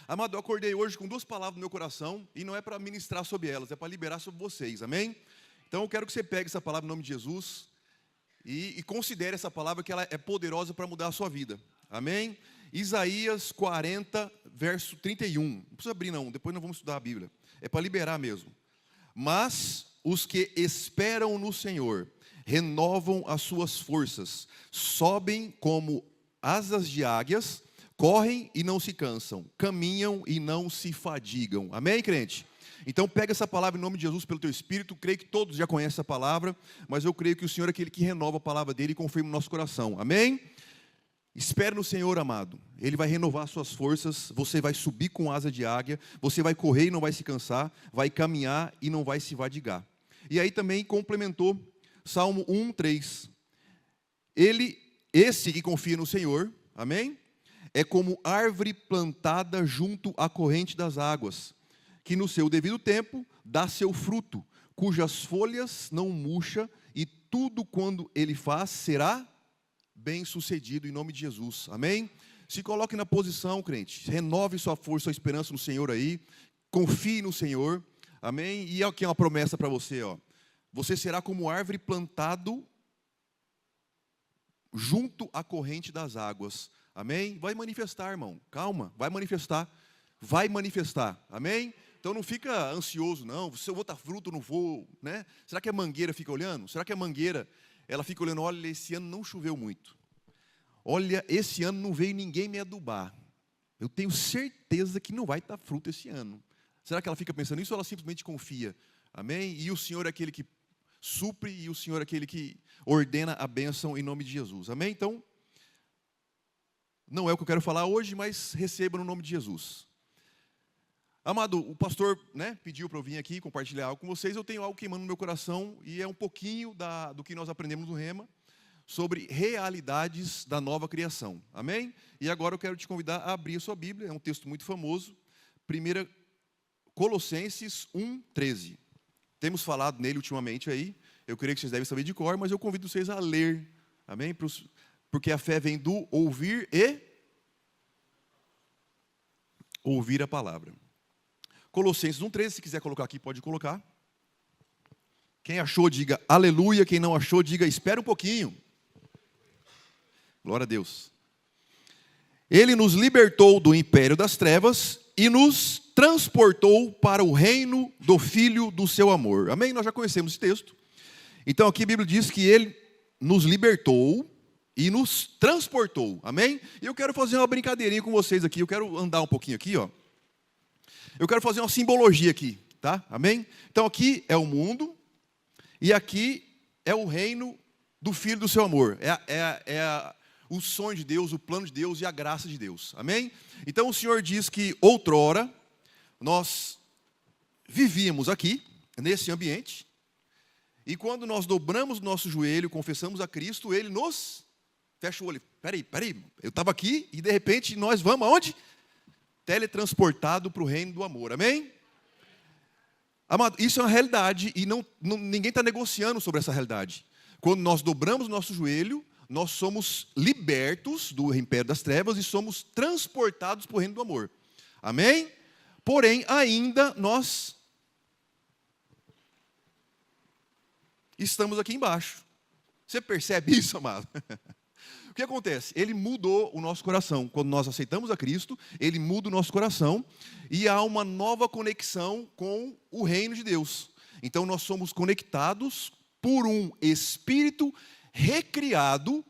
Amado, eu acordei hoje com 2 palavras no meu coração, e não é para ministrar sobre elas, é para liberar sobre vocês, amém? Então eu quero que você pegue essa palavra em nome de Jesus, e considere essa palavra que ela é poderosa para mudar a sua vida, amém? Isaías 40, verso 31, não precisa abrir não, depois nós vamos estudar a Bíblia, é para liberar mesmo. Mas os que esperam no Senhor renovam as suas forças, sobem como asas de águias, correm e não se cansam, caminham e não se fadigam. Amém, crente? Então pega essa palavra em nome de Jesus pelo teu Espírito. Creio que todos já conhecem essa palavra, mas eu creio que o Senhor é aquele que renova a palavra dele e confirma o nosso coração. Amém? Espere no Senhor, amado. Ele vai renovar as suas forças. Você vai subir com asa de águia. Você vai correr e não vai se cansar. Vai caminhar e não vai se fadigar. E aí também complementou Salmo 1:3. Esse que confia no Senhor, amém? É como árvore plantada junto à corrente das águas, que no seu devido tempo dá seu fruto, cujas folhas não murcha, e tudo quando ele faz será bem sucedido em nome de Jesus, amém? Se coloque na posição, crente, renove sua força, sua esperança no Senhor aí, confie no Senhor, amém? E aqui é uma promessa para você, ó. Você será como árvore plantado junto à corrente das águas, amém? Vai manifestar, irmão, calma, vai manifestar, amém? Então não fica ansioso, não, se eu vou dar fruto, não vou, né? Será que a mangueira fica olhando? Será que a mangueira, ela fica olhando, olha, esse ano não choveu muito, olha, esse ano não veio ninguém me adubar, eu tenho certeza que não vai dar fruto esse ano. Será que ela fica pensando isso ou ela simplesmente confia? Amém? E o Senhor é aquele que supre e o Senhor é aquele que ordena a bênção em nome de Jesus. Amém? Então, não é o que eu quero falar hoje, mas receba no nome de Jesus. Amado, o pastor, pediu para eu vir aqui compartilhar algo com vocês. Eu tenho algo queimando no meu coração e é um pouquinho do que nós aprendemos no Rema sobre realidades da nova criação. Amém? E agora eu quero te convidar a abrir a sua Bíblia. É um texto muito famoso. 1 Colossenses 1:13. Temos falado nele ultimamente aí. Eu creio que vocês devem saber de cor, mas eu convido vocês a ler. Amém? Porque a fé vem do ouvir e ouvir a palavra. Colossenses 1:13, se quiser colocar aqui, pode colocar. Quem achou, diga aleluia. Quem não achou, diga espera um pouquinho. Glória a Deus. Ele nos libertou do império das trevas e nos transportou para o reino do Filho do seu amor. Amém? Nós já conhecemos esse texto. Então aqui a Bíblia diz que Ele nos libertou e nos transportou. Amém? E eu quero fazer uma brincadeirinha com vocês aqui. Eu quero andar um pouquinho aqui, ó. Eu quero fazer uma simbologia aqui, tá? Amém? Então aqui é o mundo e aqui é o reino do Filho do seu amor. O sonho de Deus, o plano de Deus e a graça de Deus. Amém? Então o Senhor diz que outrora nós vivíamos aqui, nesse ambiente, e quando nós dobramos o nosso joelho, confessamos a Cristo, Ele nos fecha o olho. Peraí, eu estava aqui e de repente nós vamos aonde? Teletransportado para o reino do amor, amém? Amado, isso é uma realidade e ninguém está negociando sobre essa realidade. Quando nós dobramos o nosso joelho, nós somos libertos do império das trevas e somos transportados para o reino do amor, amém? Porém, ainda nós estamos aqui embaixo. Você percebe isso, amado? O que acontece? Ele mudou o nosso coração. Quando nós aceitamos a Cristo, Ele muda o nosso coração e há uma nova conexão com o reino de Deus. Então nós somos conectados por um Espírito recriado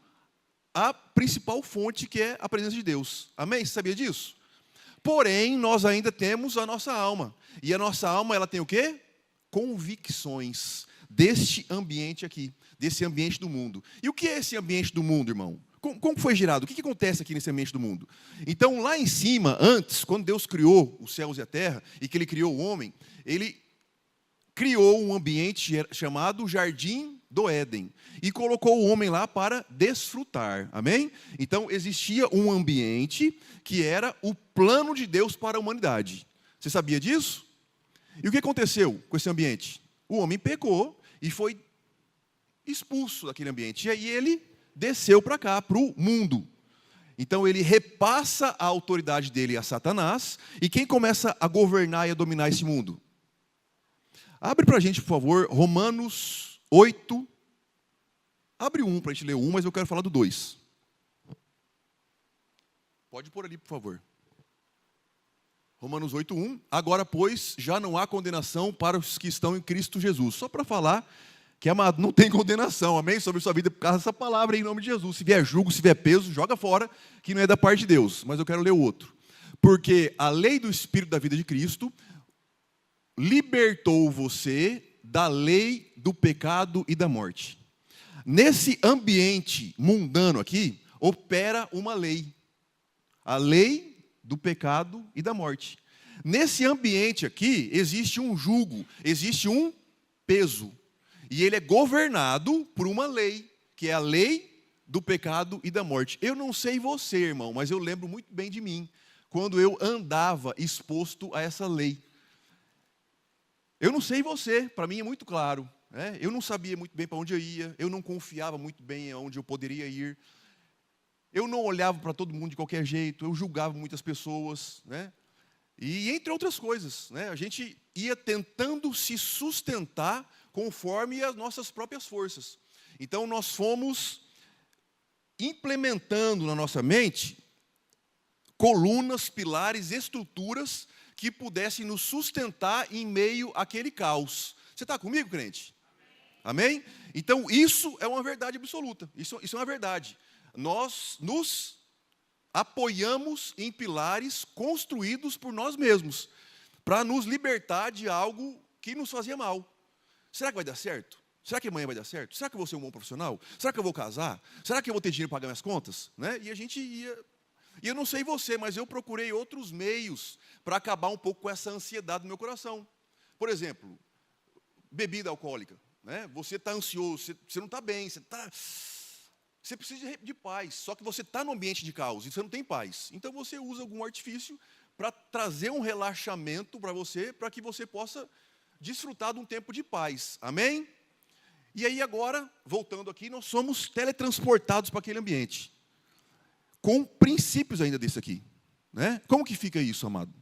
à principal fonte, que é a presença de Deus. Amém? Você sabia disso? Porém, nós ainda temos a nossa alma. E a nossa alma, ela tem o quê? Convicções deste ambiente aqui, desse ambiente do mundo. E o que é esse ambiente do mundo, irmão? Como foi gerado? O que acontece aqui nesse ambiente do mundo? Então, lá em cima, antes, quando Deus criou os céus e a terra, e que Ele criou o homem, Ele criou um ambiente chamado Jardim do Éden, e colocou o homem lá para desfrutar, amém? Então, existia um ambiente que era o plano de Deus para a humanidade. Você sabia disso? E o que aconteceu com esse ambiente? O homem pecou e foi expulso daquele ambiente, e aí ele desceu para cá, para o mundo. Então ele repassa a autoridade dele a Satanás. E quem começa a governar e a dominar esse mundo? Abre para a gente, por favor, Romanos 8. Abre um para a gente ler um, mas eu quero falar do 2. Pode pôr ali, por favor. Romanos 8:1. Agora, pois, já não há condenação para os que estão em Cristo Jesus. Só para falar que, amado, não tem condenação, amém? Sobre sua vida por causa dessa palavra em nome de Jesus. Se vier jugo, se vier peso, joga fora, que não é da parte de Deus. Mas eu quero ler o outro. Porque a lei do Espírito da vida de Cristo libertou você da lei do pecado e da morte. Nesse ambiente mundano aqui, opera uma lei. A lei do pecado e da morte. Nesse ambiente aqui, existe um jugo, existe um peso. E ele é governado por uma lei, que é a lei do pecado e da morte. Eu não sei você, irmão, mas eu lembro muito bem de mim, quando eu andava exposto a essa lei. Eu não sei você, para mim é muito claro. Eu não sabia muito bem para onde eu ia, eu não confiava muito bem aonde eu poderia ir. Eu não olhava para todo mundo de qualquer jeito, eu julgava muitas pessoas, E entre outras coisas, a gente ia tentando se sustentar conforme as nossas próprias forças. Então nós fomos implementando na nossa mente colunas, pilares, estruturas que pudessem nos sustentar em meio àquele caos. Você está comigo, crente? Amém? Então isso é uma verdade absoluta, isso é uma verdade. Nós nos apoiamos em pilares construídos por nós mesmos, para nos libertar de algo que nos fazia mal. Será que vai dar certo? Será que amanhã vai dar certo? Será que eu vou ser um bom profissional? Será que eu vou casar? Será que eu vou ter dinheiro para pagar minhas contas? E a gente ia... E eu não sei você, mas eu procurei outros meios para acabar um pouco com essa ansiedade no meu coração. Por exemplo, bebida alcoólica. Você está ansioso, você não está bem, você precisa de paz, só que você está no ambiente de caos e você não tem paz. Então você usa algum artifício para trazer um relaxamento para você, para que você possa desfrutar de um tempo de paz. Amém? E aí agora, voltando aqui, nós somos teletransportados para aquele ambiente. Com princípios ainda desse aqui. Como que fica isso, amado?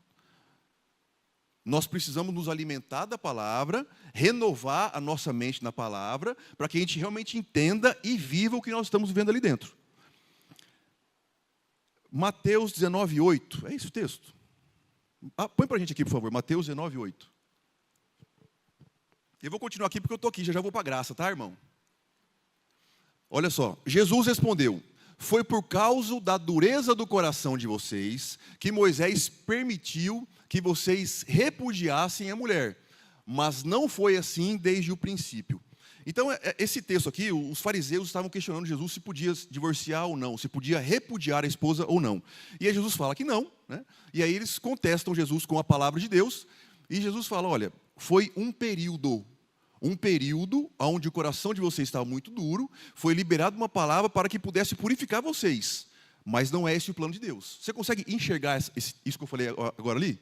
Nós precisamos nos alimentar da palavra, renovar a nossa mente na palavra, para que a gente realmente entenda e viva o que nós estamos vivendo ali dentro. Mateus 19:8. É esse o texto? Põe para a gente aqui, por favor. Mateus 19:8. Eu vou continuar aqui porque eu estou aqui, já vou para a graça, tá, irmão? Olha só. Jesus respondeu: foi por causa da dureza do coração de vocês que Moisés permitiu que vocês repudiassem a mulher, mas não foi assim desde o princípio. Então, esse texto aqui, os fariseus estavam questionando Jesus se podia divorciar ou não, se podia repudiar a esposa ou não. E aí Jesus fala que não, E aí eles contestam Jesus com a palavra de Deus, e Jesus fala, olha, foi um período onde o coração de vocês estava muito duro, foi liberada uma palavra para que pudesse purificar vocês, mas não é esse o plano de Deus. Você consegue enxergar isso que eu falei agora ali?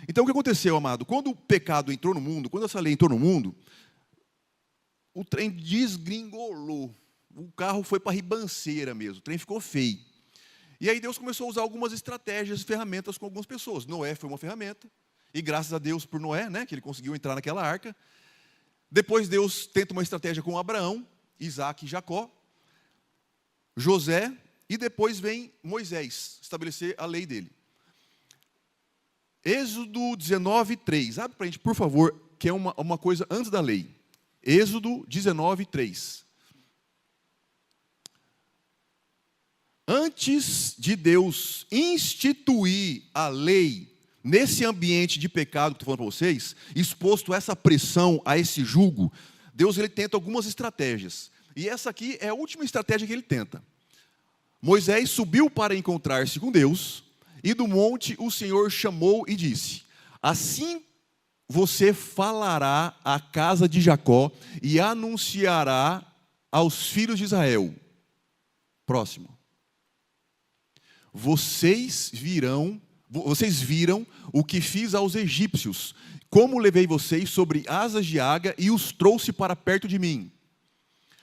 Então o que aconteceu, amado? Quando o pecado entrou no mundo, quando essa lei entrou no mundo, o trem desgringolou, o carro foi para a ribanceira mesmo, o trem ficou feio. E aí Deus começou a usar algumas estratégias, ferramentas com algumas pessoas. Noé foi uma ferramenta, e graças a Deus por Noé, que ele conseguiu entrar naquela arca. Depois Deus tenta uma estratégia com Abraão, Isaac e Jacó, José, e depois vem Moisés, estabelecer a lei dele. Êxodo 19:3. Abre para a gente, por favor, que é uma coisa antes da lei. Êxodo 19:3. Antes de Deus instituir a lei, nesse ambiente de pecado que estou falando para vocês, exposto a essa pressão, a esse jugo, Deus ele tenta algumas estratégias. E essa aqui é a última estratégia que ele tenta. Moisés subiu para encontrar-se com Deus, e do monte o Senhor chamou e disse: assim você falará à casa de Jacó e anunciará aos filhos de Israel. Próximo. Vocês viram o que fiz aos egípcios, como levei vocês sobre asas de águia e os trouxe para perto de mim.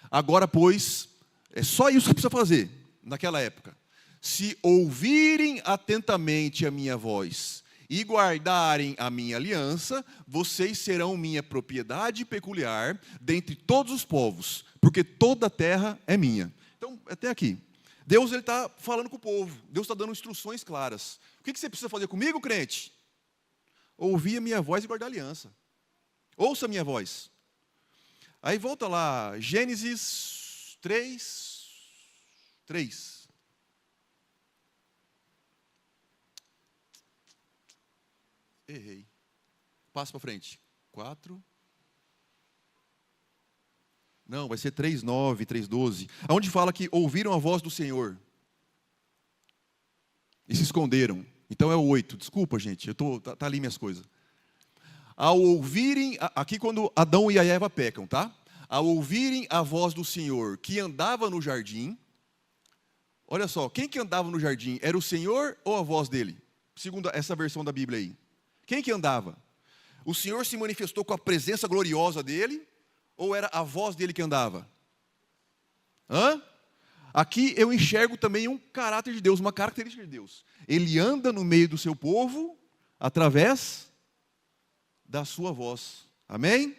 Agora, pois, é só isso que precisa fazer naquela época. se ouvirem atentamente a minha voz e guardarem a minha aliança, vocês serão minha propriedade peculiar dentre todos os povos, porque toda a terra é minha. Então, até aqui. Deus está falando com o povo. Deus está dando instruções claras. O que você precisa fazer comigo, crente? Ouvir a minha voz e guardar a aliança. Ouça a minha voz. Aí volta lá, Gênesis 3. Errei. Passa para frente. 4. Não, vai ser 3:9, 3:12. Onde fala que ouviram a voz do Senhor e se esconderam. Então é o 8. Desculpa, gente, tá ali minhas coisas. Ao ouvirem, aqui quando Adão e a Eva pecam, tá? Ao ouvirem a voz do Senhor que andava no jardim. Olha só, quem que andava no jardim? Era o Senhor ou a voz dele? Segundo essa versão da Bíblia aí. Quem que andava? O Senhor se manifestou com a presença gloriosa dele? Ou era a voz dele que andava? Aqui eu enxergo também um caráter de Deus, uma característica de Deus. Ele anda no meio do seu povo através da sua voz. Amém?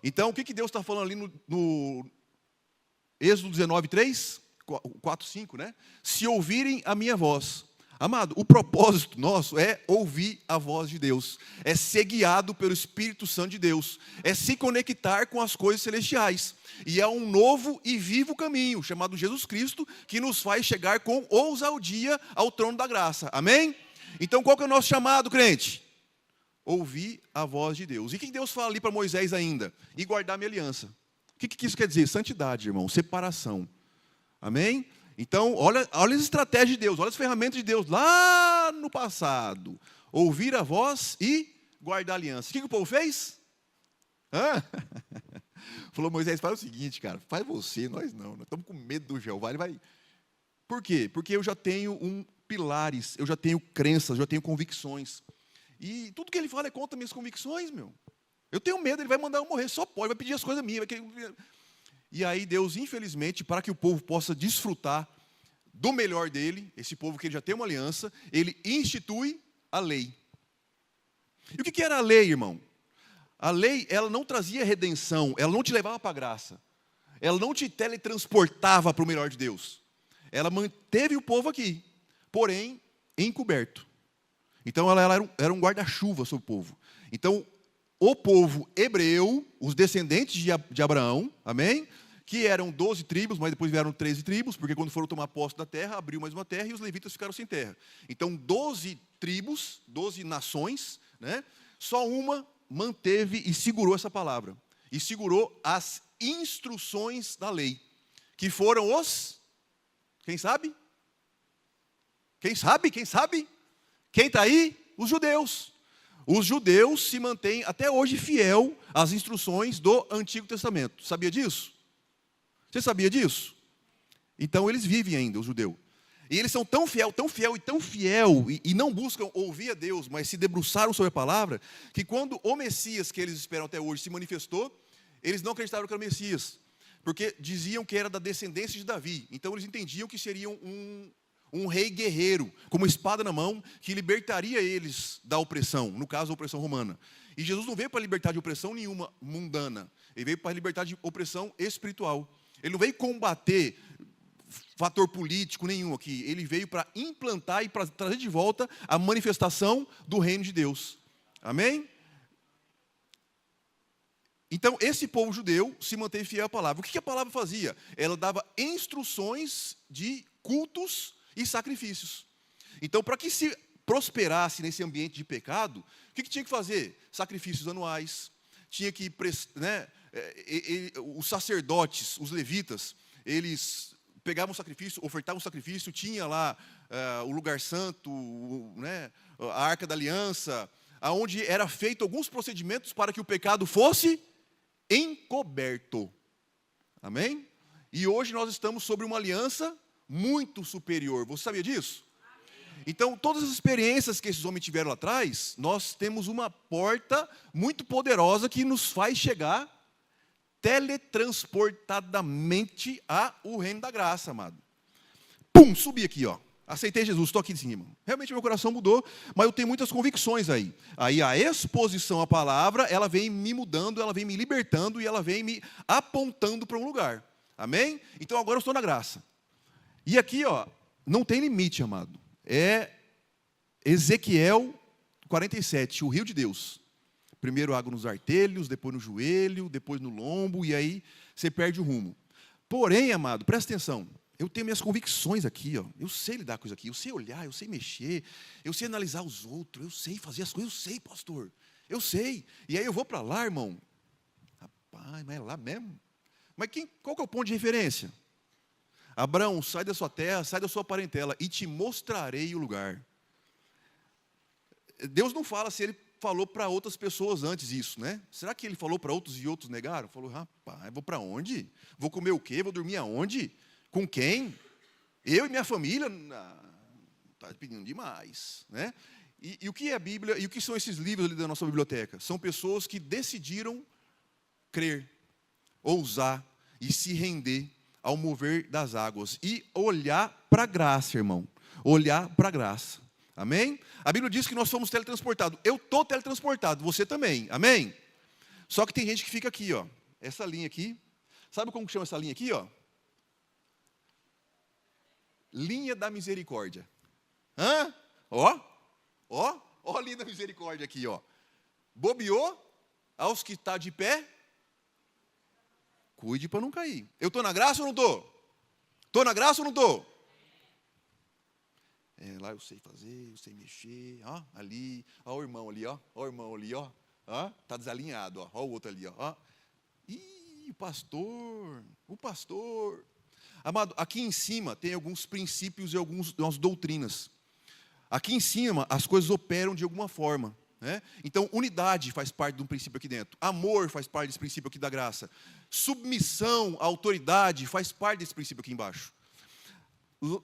Então, o que Deus está falando ali no Êxodo 19:3? 4:5, né? Se ouvirem a minha voz. Amado, o propósito nosso é ouvir a voz de Deus, é ser guiado pelo Espírito Santo de Deus, é se conectar com as coisas celestiais, e é um novo e vivo caminho, chamado Jesus Cristo, que nos faz chegar com ousadia ao trono da graça, amém? Então qual que é o nosso chamado, crente? Ouvir a voz de Deus. E o que Deus fala ali para Moisés ainda? E guardar minha aliança. O que isso quer dizer? Santidade, irmão, separação, amém? Então, olha as estratégias de Deus, olha as ferramentas de Deus lá no passado. Ouvir a voz e guardar a aliança. O que o povo fez? Falou, Moisés, faz o seguinte, cara, faz você, nós não. Nós estamos com medo do Jeová. Ele vai. Por quê? Porque eu já tenho pilares, eu já tenho crenças, eu já tenho convicções. E tudo que ele fala é contra minhas convicções, meu. Eu tenho medo, ele vai mandar eu morrer, só pode, vai pedir as coisas minhas. E aí Deus, infelizmente, para que o povo possa desfrutar do melhor dele, esse povo que ele já tem uma aliança, ele institui a lei. E o que era a lei, irmão? A lei, ela não trazia redenção, ela não te levava para a graça, ela não te teletransportava para o melhor de Deus. Ela manteve o povo aqui, porém, encoberto. Então, ela era um guarda-chuva sobre o povo. Então, o povo hebreu, os descendentes de Abraão, amém? Que eram 12 tribos, mas depois vieram 13 tribos, porque quando foram tomar posse da terra, abriu mais uma terra e os levitas ficaram sem terra. Então, 12 tribos, 12 nações, né? Só uma manteve e segurou essa palavra. E segurou as instruções da lei, que foram os... Quem sabe? Quem sabe? Quem sabe? Quem está aí? Os judeus. Os judeus se mantêm até hoje fiel às instruções do Antigo Testamento. Sabia disso? Você sabia disso? Então eles vivem ainda, os judeus. E eles são tão fiel, e não buscam ouvir a Deus, mas se debruçaram sobre a palavra, que quando o Messias que eles esperam até hoje se manifestou, eles não acreditaram que era o Messias, porque diziam que era da descendência de Davi. Então eles entendiam que seria um rei guerreiro, com uma espada na mão, que libertaria eles da opressão, no caso a opressão romana. E Jesus não veio para libertar de opressão nenhuma mundana, ele veio para libertar de opressão espiritual. Ele não veio combater fator político nenhum aqui, ele veio para implantar e para trazer de volta a manifestação do reino de Deus. Amém? Então, esse povo judeu se manteve fiel à palavra. O que a palavra fazia? Ela dava instruções de cultos e sacrifícios. Então, para que se prosperasse nesse ambiente de pecado, o que tinha que fazer? Sacrifícios anuais, tinha que, né, os sacerdotes, os levitas, eles pegavam o sacrifício, ofertavam o sacrifício, tinha lá o lugar santo, né, a Arca da Aliança, onde era feito alguns procedimentos para que o pecado fosse encoberto. Amém? E hoje nós estamos sobre uma aliança muito superior. Você sabia disso? Então, todas as experiências que esses homens tiveram lá atrás, nós temos uma porta muito poderosa que nos faz chegar teletransportadamente ao reino da graça, amado. Pum, subi aqui, ó. Aceitei Jesus, estou aqui em cima. Realmente meu coração mudou, mas eu tenho muitas convicções aí. Aí a exposição à palavra, ela vem me mudando, ela vem me libertando e ela vem me apontando para um lugar. Amém? Então agora eu estou na graça. E aqui, ó, não tem limite, amado. É Ezequiel 47, o rio de Deus. Primeiro água nos artelhos, depois no joelho, depois no lombo, e aí você perde o rumo. Porém, amado, presta atenção. Eu tenho minhas convicções aqui, ó. Eu sei lidar com isso aqui, eu sei olhar, eu sei mexer, eu sei analisar os outros, eu sei fazer as coisas, eu sei, pastor. Eu sei. E aí eu vou para lá, irmão. Rapaz, mas é lá mesmo? Mas qual que é o ponto de referência? Abraão, sai da sua terra, sai da sua parentela e te mostrarei o lugar. Deus não fala se ele falou para outras pessoas antes isso, né? Será que ele falou para outros e outros negaram? Falou, rapaz, vou para onde? Vou comer o quê? Vou dormir aonde? Com quem? Eu e minha família? Está pedindo demais, né? E o que é a Bíblia? E o que são esses livros ali da nossa biblioteca? São pessoas que decidiram crer, ousar e se render ao mover das águas e olhar para a graça, irmão. Olhar para a graça. Amém? A Bíblia diz que nós fomos teletransportados. Eu estou teletransportado, você também. Amém? Só que tem gente que fica aqui, ó. Essa linha aqui. Sabe como chama essa linha aqui, ó? Linha da misericórdia. Hã? Ó. Ó. Ó a linha da misericórdia aqui, ó. Bobeou, aos que está de pé, cuide para não cair. Eu estou na graça ou não estou? Estou na graça ou não estou? Lá eu sei fazer, eu sei mexer, ó, ali, ó o irmão ali, ó o irmão ali, ó, tá desalinhado, ó o outro ali, ó. Ih, o pastor. Amado, aqui em cima tem alguns princípios e algumas doutrinas. Aqui em cima as coisas operam de alguma forma, né? Então, unidade faz parte de um princípio aqui dentro. Amor faz parte desse princípio aqui da graça. Submissão, autoridade faz parte desse princípio aqui embaixo.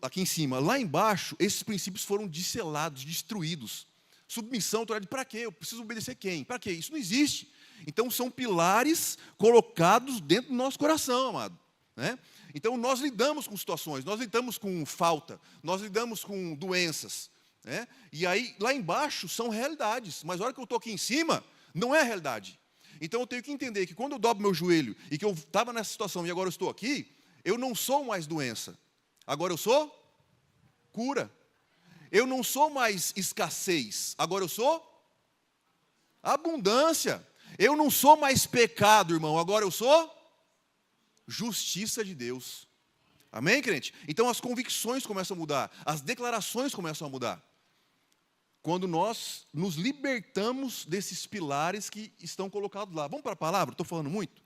Aqui em cima, lá embaixo, esses princípios foram disselados, destruídos. Submissão, autoridade, para quê? Eu preciso obedecer quem? Para quê? Isso não existe. Então, são pilares colocados dentro do nosso coração, amado, né? Então, nós lidamos com situações, nós lidamos com falta, nós lidamos com doenças, né? E aí, lá embaixo, são realidades, mas a hora que eu estou aqui em cima, não é a realidade. Então, eu tenho que entender que quando eu dobro meu joelho, e que eu estava nessa situação, e agora eu estou aqui, eu não sou mais doença. Agora eu sou cura. Eu não sou mais escassez. Agora eu sou abundância. Eu não sou mais pecado, irmão. Agora eu sou justiça de Deus. Amém, crente? Então as convicções começam a mudar. As declarações começam a mudar. Quando nós nos libertamos desses pilares que estão colocados lá. Vamos para a palavra? Estou falando muito.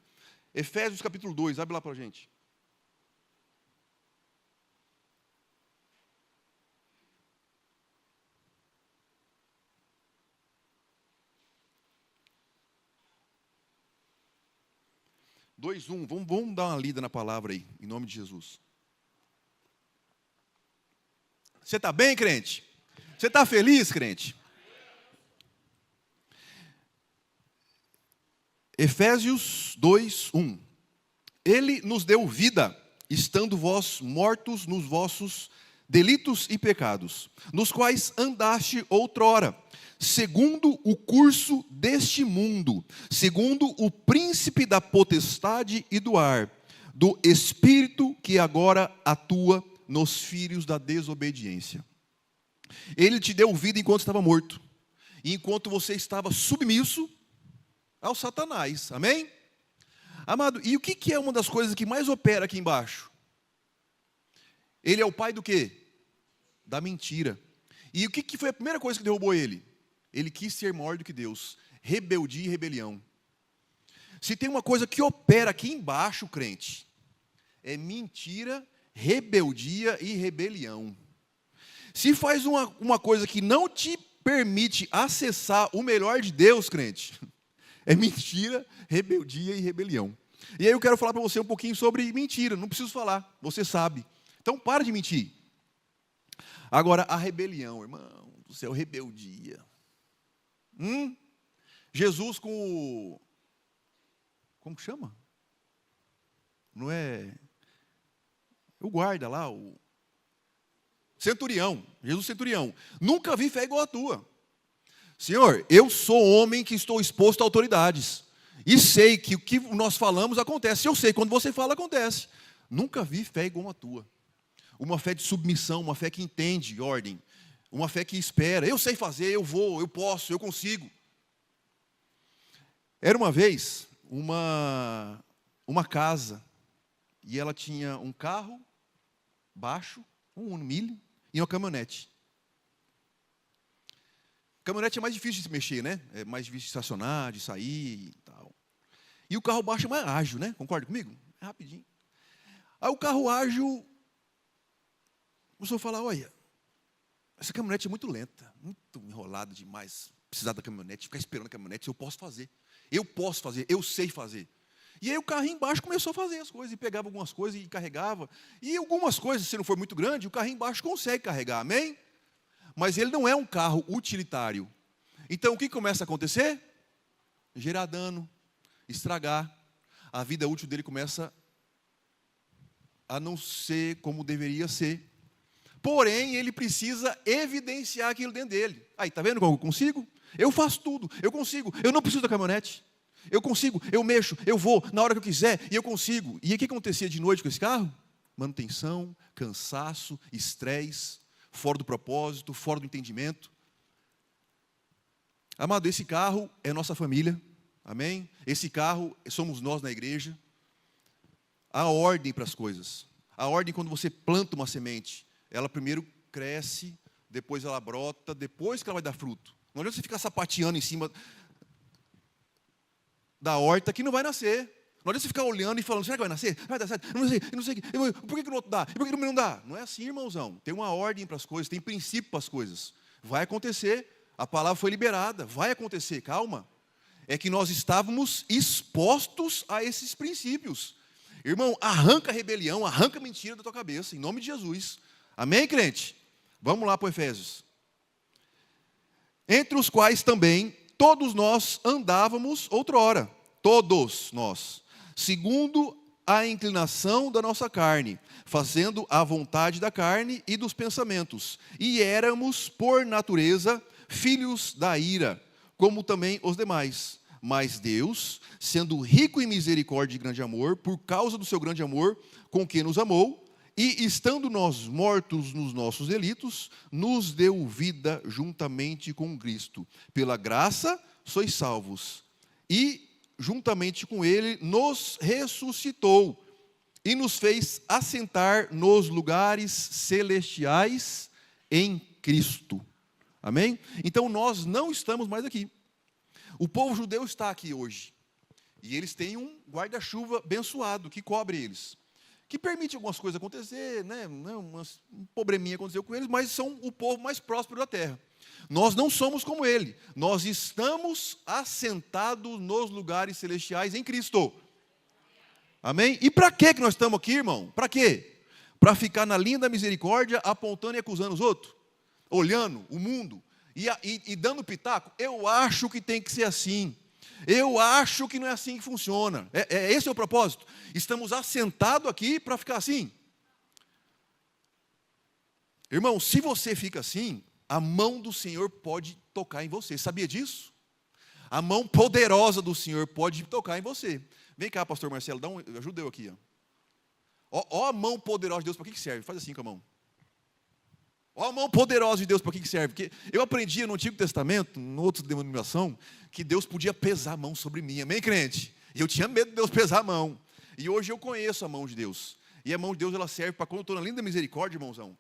Efésios capítulo 2. Abre lá para a gente. Vamos dar uma lida na palavra aí, em nome de Jesus. Você está bem, crente? Você está feliz, crente? Efésios 2:1. Ele nos deu vida, estando vós mortos nos vossos delitos e pecados, nos quais andaste outrora, segundo o curso deste mundo, segundo o príncipe da potestade e do ar, do espírito que agora atua nos filhos da desobediência. Ele te deu vida enquanto estava morto, e enquanto você estava submisso ao Satanás, amém? Amado, e o que é uma das coisas que mais opera aqui embaixo? Ele é o pai do quê? Da mentira. E o que foi a primeira coisa que derrubou ele? Ele quis ser maior do que Deus. Rebeldia e rebelião. Se tem uma coisa que opera aqui embaixo, crente, é mentira, rebeldia e rebelião. Se faz uma coisa que não te permite acessar o melhor de Deus, crente, é mentira, rebeldia e rebelião. E aí eu quero falar para você um pouquinho sobre mentira. Não preciso falar, você sabe. Então para de mentir. Agora, a rebelião, irmão do céu, rebeldia. Jesus com o... Como que chama? Não é... O guarda lá, o Centurião, Jesus centurião. Nunca vi fé igual a tua. Senhor, eu sou homem que estou exposto a autoridades. E sei que o que nós falamos acontece. Eu sei, quando você fala, acontece. Nunca vi fé igual a tua. Uma fé de submissão, uma fé que entende ordem. Uma fé que espera. Eu sei fazer, eu vou, eu posso, eu consigo. Era uma vez uma casa. E ela tinha um carro baixo, um milho, e uma caminhonete. Caminhonete é mais difícil de se mexer, né? É mais difícil de estacionar, de sair e tal. E o carro baixo é mais ágil, né? Concorda comigo? É rapidinho. Aí o carro ágil começou a falar, olha, essa caminhonete é muito lenta, muito enrolada demais. Precisar da caminhonete, ficar esperando a caminhonete, eu posso fazer, eu sei fazer. E aí o carrinho embaixo começou a fazer as coisas, e pegava algumas coisas e carregava. E algumas coisas, se não for muito grande, o carrinho embaixo consegue carregar, amém? Mas ele não é um carro utilitário. Então o que começa a acontecer? Gerar dano, estragar. A vida útil dele começa a não ser como deveria ser. Porém, ele precisa evidenciar aquilo dentro dele. Aí, está vendo como eu consigo? Eu faço tudo, eu consigo, eu não preciso da caminhonete. Eu consigo, eu mexo, eu vou na hora que eu quiser e eu consigo. E o que acontecia de noite com esse carro? Manutenção, cansaço, estresse, fora do propósito, fora do entendimento. Amado, esse carro é nossa família, amém? Esse carro somos nós na igreja. Há ordem para as coisas. A ordem quando você planta uma semente, ela primeiro cresce, depois ela brota, depois que ela vai dar fruto. Não adianta você ficar sapateando em cima da horta que não vai nascer. Não adianta você ficar olhando e falando, será que vai nascer? Vai dar certo? Não sei. Por que no outro dá? E por que no meu não dá? Não é assim, irmãozão. Tem uma ordem para as coisas, tem princípio para as coisas. Vai acontecer. A palavra foi liberada. Vai acontecer, calma. É que nós estávamos expostos a esses princípios. Irmão, arranca a rebelião, arranca a mentira da tua cabeça, em nome de Jesus. Amém, crente? Vamos lá para o Efésios. Entre os quais também todos nós andávamos outrora, todos nós, segundo a inclinação da nossa carne, fazendo a vontade da carne e dos pensamentos, e éramos, por natureza, filhos da ira, como também os demais. Mas Deus, sendo rico em misericórdia e grande amor, por causa do seu grande amor com que nos amou, e estando nós mortos nos nossos delitos, nos deu vida juntamente com Cristo. Pela graça sois salvos. E juntamente com Ele nos ressuscitou e nos fez assentar nos lugares celestiais em Cristo. Amém? Então nós não estamos mais aqui. O povo judeu está aqui hoje. E eles têm um guarda-chuva abençoado que cobre eles. Que permite algumas coisas acontecer, né? Um probleminha aconteceu com eles, mas são o povo mais próspero da terra. Nós não somos como ele. Nós estamos assentados nos lugares celestiais em Cristo. Amém? E para que nós estamos aqui, irmão? Para quê? Para ficar na linha da misericórdia, apontando e acusando os outros? Olhando o mundo e dando pitaco? Eu acho que tem que ser assim. Eu acho que não é assim que funciona. Esse é o propósito. Estamos assentados aqui para ficar assim. Irmão, se você fica assim, a mão do Senhor pode tocar em você. Sabia disso? A mão poderosa do Senhor pode tocar em você. Vem cá, pastor Marcelo, ajuda eu aqui. Ó a mão poderosa de Deus, para que serve? Faz assim com a mão. Ó a mão poderosa de Deus, para que serve? Porque eu aprendi no Antigo Testamento, em outra denominação, que Deus podia pesar a mão sobre mim. Amém, crente? E eu tinha medo de Deus pesar a mão. E hoje eu conheço a mão de Deus. E a mão de Deus, ela serve para quando eu estou na linha da misericórdia, irmãozão.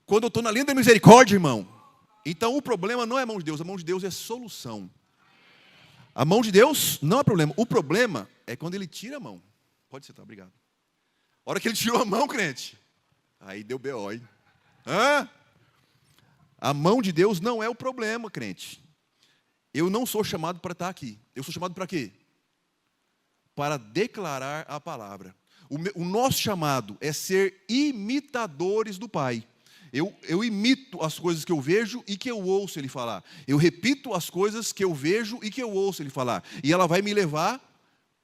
Quando eu estou na linha da misericórdia, irmão. Então o problema não é a mão de Deus é solução. A mão de Deus não é problema. O problema é quando ele tira a mão. Pode sentar, obrigado. A hora que ele tirou a mão, crente, aí deu B.O., hein? A mão de Deus não é o problema, crente. Eu não sou chamado para estar aqui. Eu sou chamado para quê? Para declarar a palavra. O nosso chamado é ser imitadores do Pai. Eu imito as coisas que eu vejo e que eu ouço Ele falar. Eu repito as coisas que eu vejo e que eu ouço Ele falar. E ela vai me levar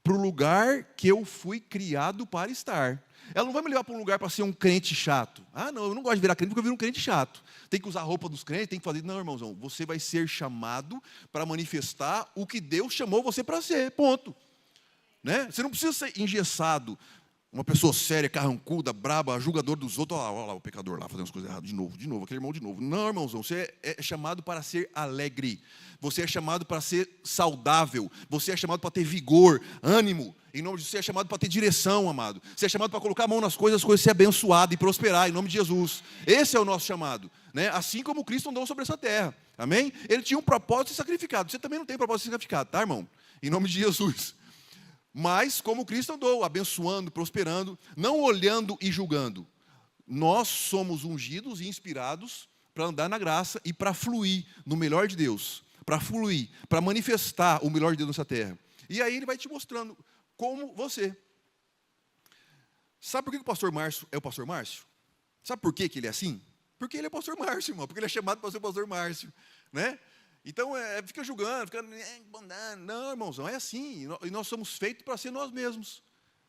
para o lugar que eu fui criado para estar. Ela não vai me levar para um lugar para ser um crente chato. Ah, não, eu não gosto de virar crente porque eu viro um crente chato. Tem que usar a roupa dos crentes, tem que fazer... Não, irmãozão, você vai ser chamado para manifestar o que Deus chamou você para ser, ponto. Né? Você não precisa ser engessado, uma pessoa séria, carrancuda, braba, julgador dos outros. Olha lá o pecador lá, fazendo as coisas erradas, de novo, aquele irmão de novo. Não, irmãozão, você é chamado para ser alegre. Você é chamado para ser saudável. Você é chamado para ter vigor, ânimo. Em nome de Jesus, você é chamado para ter direção, amado. Você é chamado para colocar a mão nas coisas, as coisas ser abençoado e prosperar, em nome de Jesus. Esse é o nosso chamado. Né? Assim como Cristo andou sobre essa terra. Amém? Ele tinha um propósito de sacrificado. Você também não tem propósito de sacrificado, tá, irmão? Em nome de Jesus. Mas, como Cristo andou, abençoando, prosperando, não olhando e julgando. Nós somos ungidos e inspirados para andar na graça e para fluir no melhor de Deus. Para fluir, para manifestar o melhor de Deus nessa terra. E aí ele vai te mostrando como você. Sabe por que o pastor Márcio é o pastor Márcio? Sabe por que ele é assim? Porque ele é o pastor Márcio, irmão. Porque ele é chamado para ser o pastor Márcio. Né? Então, fica julgando, fica... Não, irmãozão, é assim. E nós somos feitos para ser nós mesmos.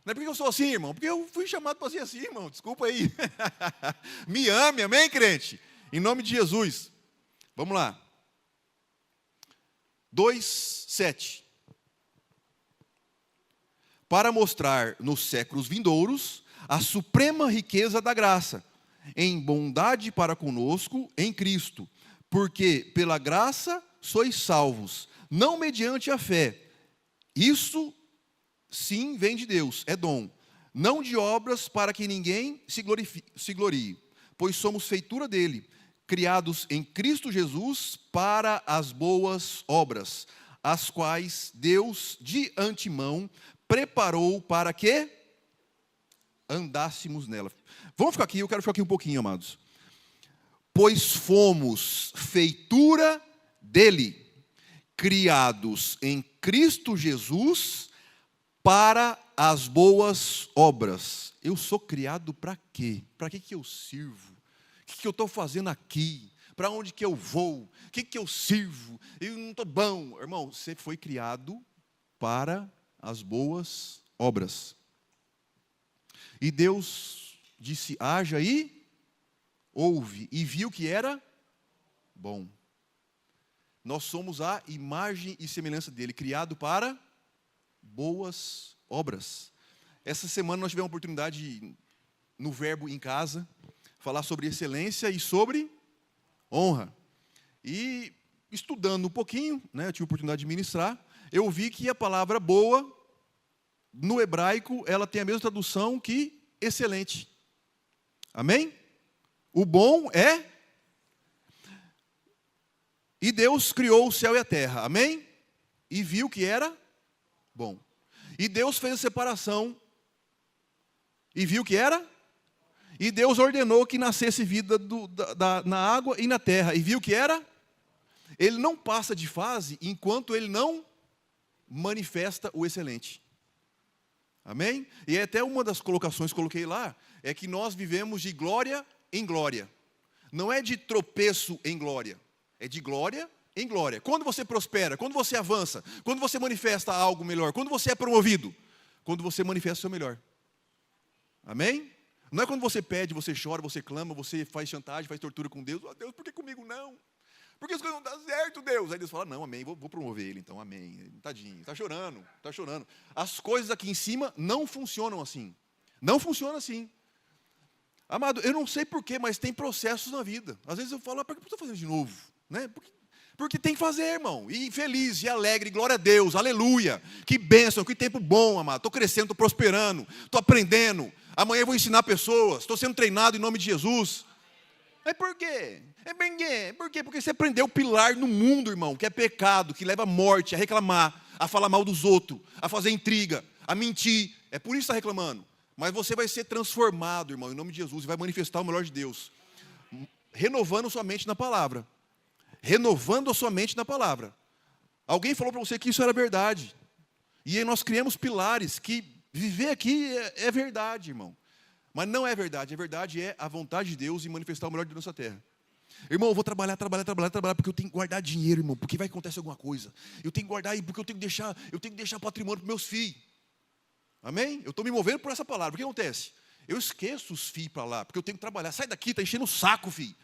Não é porque eu sou assim, irmão. Porque eu fui chamado para ser assim, irmão. Desculpa aí. Me ame, amém, crente? Em nome de Jesus. Vamos lá. 2:7. Para mostrar nos séculos vindouros a suprema riqueza da graça, em bondade para conosco em Cristo. Porque pela graça sois salvos, não mediante a fé. Isso, sim, vem de Deus, é dom. Não de obras para que ninguém se glorie, pois somos feitura dele, criados em Cristo Jesus para as boas obras, as quais Deus de antemão preparou para que andássemos nela. Vamos ficar aqui, eu quero ficar aqui um pouquinho, amados. Pois fomos feitura dele, criados em Cristo Jesus para as boas obras. Eu sou criado para quê? Para que eu sirvo? O que eu estou fazendo aqui? Para onde que eu vou? O que eu sirvo? Eu não estou bom. Irmão, você foi criado para as boas obras. E Deus disse, haja e ouve, e viu que era bom. Nós somos a imagem e semelhança dele, criado para boas obras. Essa semana nós tivemos a oportunidade, no Verbo em Casa, falar sobre excelência e sobre honra. E estudando um pouquinho, né, eu tive a oportunidade de ministrar, eu vi que a palavra boa, no hebraico, ela tem a mesma tradução que excelente. Amém? O bom é... E Deus criou o céu e a terra, amém? E viu que era bom. E Deus fez a separação, e viu que era... E Deus ordenou que nascesse vida na água e na terra, e viu que era... Ele não passa de fase enquanto ele não manifesta o excelente. Amém? E até uma das colocações que coloquei lá, é que nós vivemos de glória em glória. Não é de tropeço em glória. É de glória em glória. Quando você prospera, quando você avança, quando você manifesta algo melhor, quando você é promovido, quando você manifesta o seu melhor. Amém? Não é quando você pede, você chora, você clama, você faz chantagem, faz tortura com Deus. Oh, Deus, por que comigo não? Por que as coisas não dão certo, Deus? Aí Deus fala, não, amém, vou promover ele então, amém. Tadinho, está chorando, está chorando. As coisas aqui em cima não funcionam assim. Não funciona assim. Amado, eu não sei porquê, mas tem processos na vida. Às vezes eu falo, por que eu estou fazendo de novo? Né? Porque tem que fazer, irmão. E feliz, e alegre, glória a Deus, aleluia. Que bênção, que tempo bom, amado. Estou crescendo, estou prosperando, estou aprendendo. Amanhã eu vou ensinar pessoas, estou sendo treinado em nome de Jesus. Mas por quê? Por quê? Porque você aprendeu o pilar no mundo, irmão, que é pecado, que leva à morte, a reclamar, a falar mal dos outros, a fazer intriga, a mentir. É por isso que está reclamando. Mas você vai ser transformado, irmão, em nome de Jesus, e vai manifestar o melhor de Deus. Renovando sua mente na palavra. Renovando a sua mente na palavra. Alguém falou para você que isso era verdade. E aí nós criamos pilares que viver aqui é verdade, irmão. Mas não é verdade. A verdade é a vontade de Deus e manifestar o melhor de nossa terra. Irmão, eu vou trabalhar, porque eu tenho que guardar dinheiro, irmão, porque vai acontecer alguma coisa. Eu tenho que guardar aí, porque eu tenho que deixar patrimônio para meus filhos. Amém? Eu estou me movendo por essa palavra. O que acontece? Eu esqueço os filhos para lá, porque eu tenho que trabalhar. Sai daqui, está enchendo o saco, filho.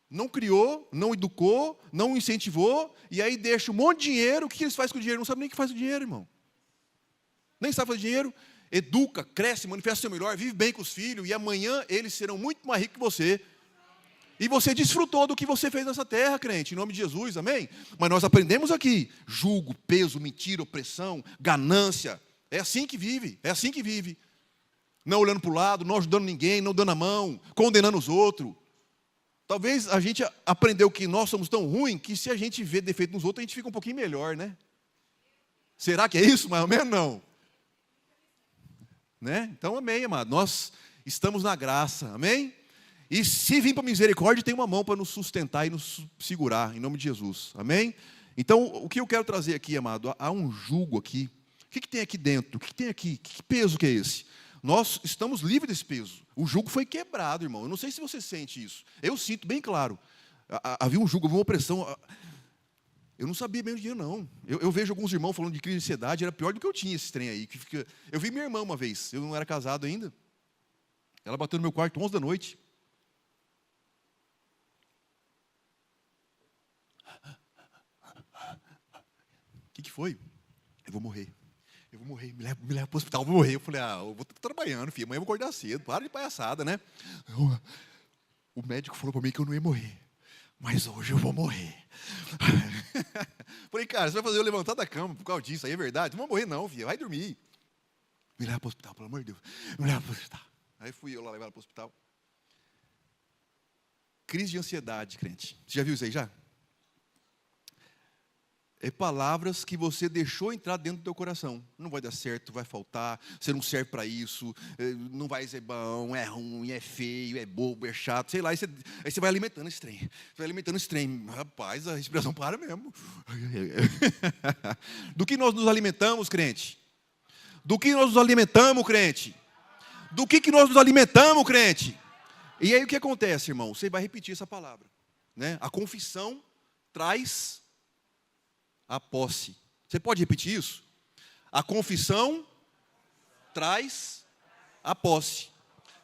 Não criou, não educou, não incentivou, e aí deixa um monte de dinheiro. O que eles fazem com o dinheiro? Não sabem nem o que faz com o dinheiro, irmão. Nem sabe fazer dinheiro. Educa, cresce, manifesta o seu melhor, vive bem com os filhos, e amanhã eles serão muito mais ricos que você. E você desfrutou do que você fez nessa terra, crente, em nome de Jesus, amém? Mas nós aprendemos aqui, julgo, peso, mentira, opressão, ganância. É assim que vive, é assim que vive. Não olhando para o lado, não ajudando ninguém, não dando a mão, condenando os outros. Talvez a gente aprendeu que nós somos tão ruins que se a gente vê defeito nos outros, a gente fica um pouquinho melhor, né? Será que é isso? Mais ou menos não. Né? Então, amém, amado. Nós estamos na graça, amém? E se vir para misericórdia, tem uma mão para nos sustentar e nos segurar, em nome de Jesus, amém? Então, o que eu quero trazer aqui, amado, há um jugo aqui. O que tem aqui dentro? O que tem aqui? Que peso que é esse? Nós estamos livres desse peso. O jugo foi quebrado, irmão. Eu não sei se você sente isso. Eu sinto bem claro. Havia um jugo, havia uma opressão. Eu não sabia bem o dinheiro, não. Eu vejo alguns irmãos falando de crise de ansiedade, era pior do que eu tinha esse trem aí. Eu vi minha irmã uma vez, eu não era casado ainda. Ela bateu no meu quarto 11 da noite. O que foi? Eu vou morrer. Eu vou morrer, me leva para o hospital, eu vou morrer. Eu falei, eu vou estar trabalhando, filho, amanhã eu vou acordar cedo, para de palhaçada, né? O médico falou para mim que eu não ia morrer, mas hoje eu vou morrer. Falei, cara, você vai fazer eu levantar da cama por causa disso, aí é verdade? Não vou morrer não, filho, vai dormir. Me leva para o hospital, pelo amor de Deus, me leva para o hospital. Aí fui eu lá levar ela para o hospital. Crise de ansiedade, crente. Você já viu isso aí já? É palavras que você deixou entrar dentro do teu coração. Não vai dar certo, vai faltar, você não serve para isso, não vai ser bom, é ruim, é feio, é bobo, é chato, sei lá. Aí você vai alimentando esse trem. Você vai alimentando esse trem. Rapaz, a respiração para mesmo. Do que nós nos alimentamos, crente? Do que nós nos alimentamos, crente? Do que nós nos alimentamos, crente? E aí o que acontece, irmão? Você vai repetir essa palavra, né? A confissão traz a posse. Você pode repetir isso? A confissão traz a posse.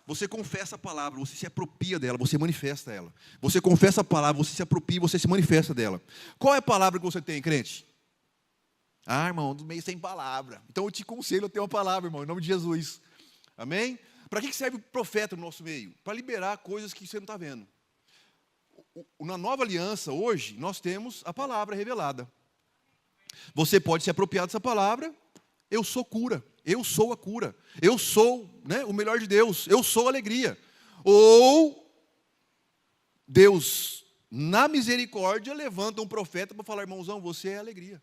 Você confessa a palavra, você se apropria dela, você manifesta ela. Você confessa a palavra, você se apropria, você se manifesta dela. Qual é a palavra que você tem, crente? Irmão, do meio sem palavra. Então eu te aconselho a ter uma palavra, irmão, em nome de Jesus. Amém? Para que serve o profeta no nosso meio? Para liberar coisas que você não está vendo. Na nova aliança, hoje, nós temos a palavra revelada. Você pode se apropriar dessa palavra. Eu sou cura, eu sou a cura, eu sou, né, o melhor de Deus, eu sou a alegria. Ou Deus, na misericórdia, levanta um profeta para falar, irmãozão, você é a alegria.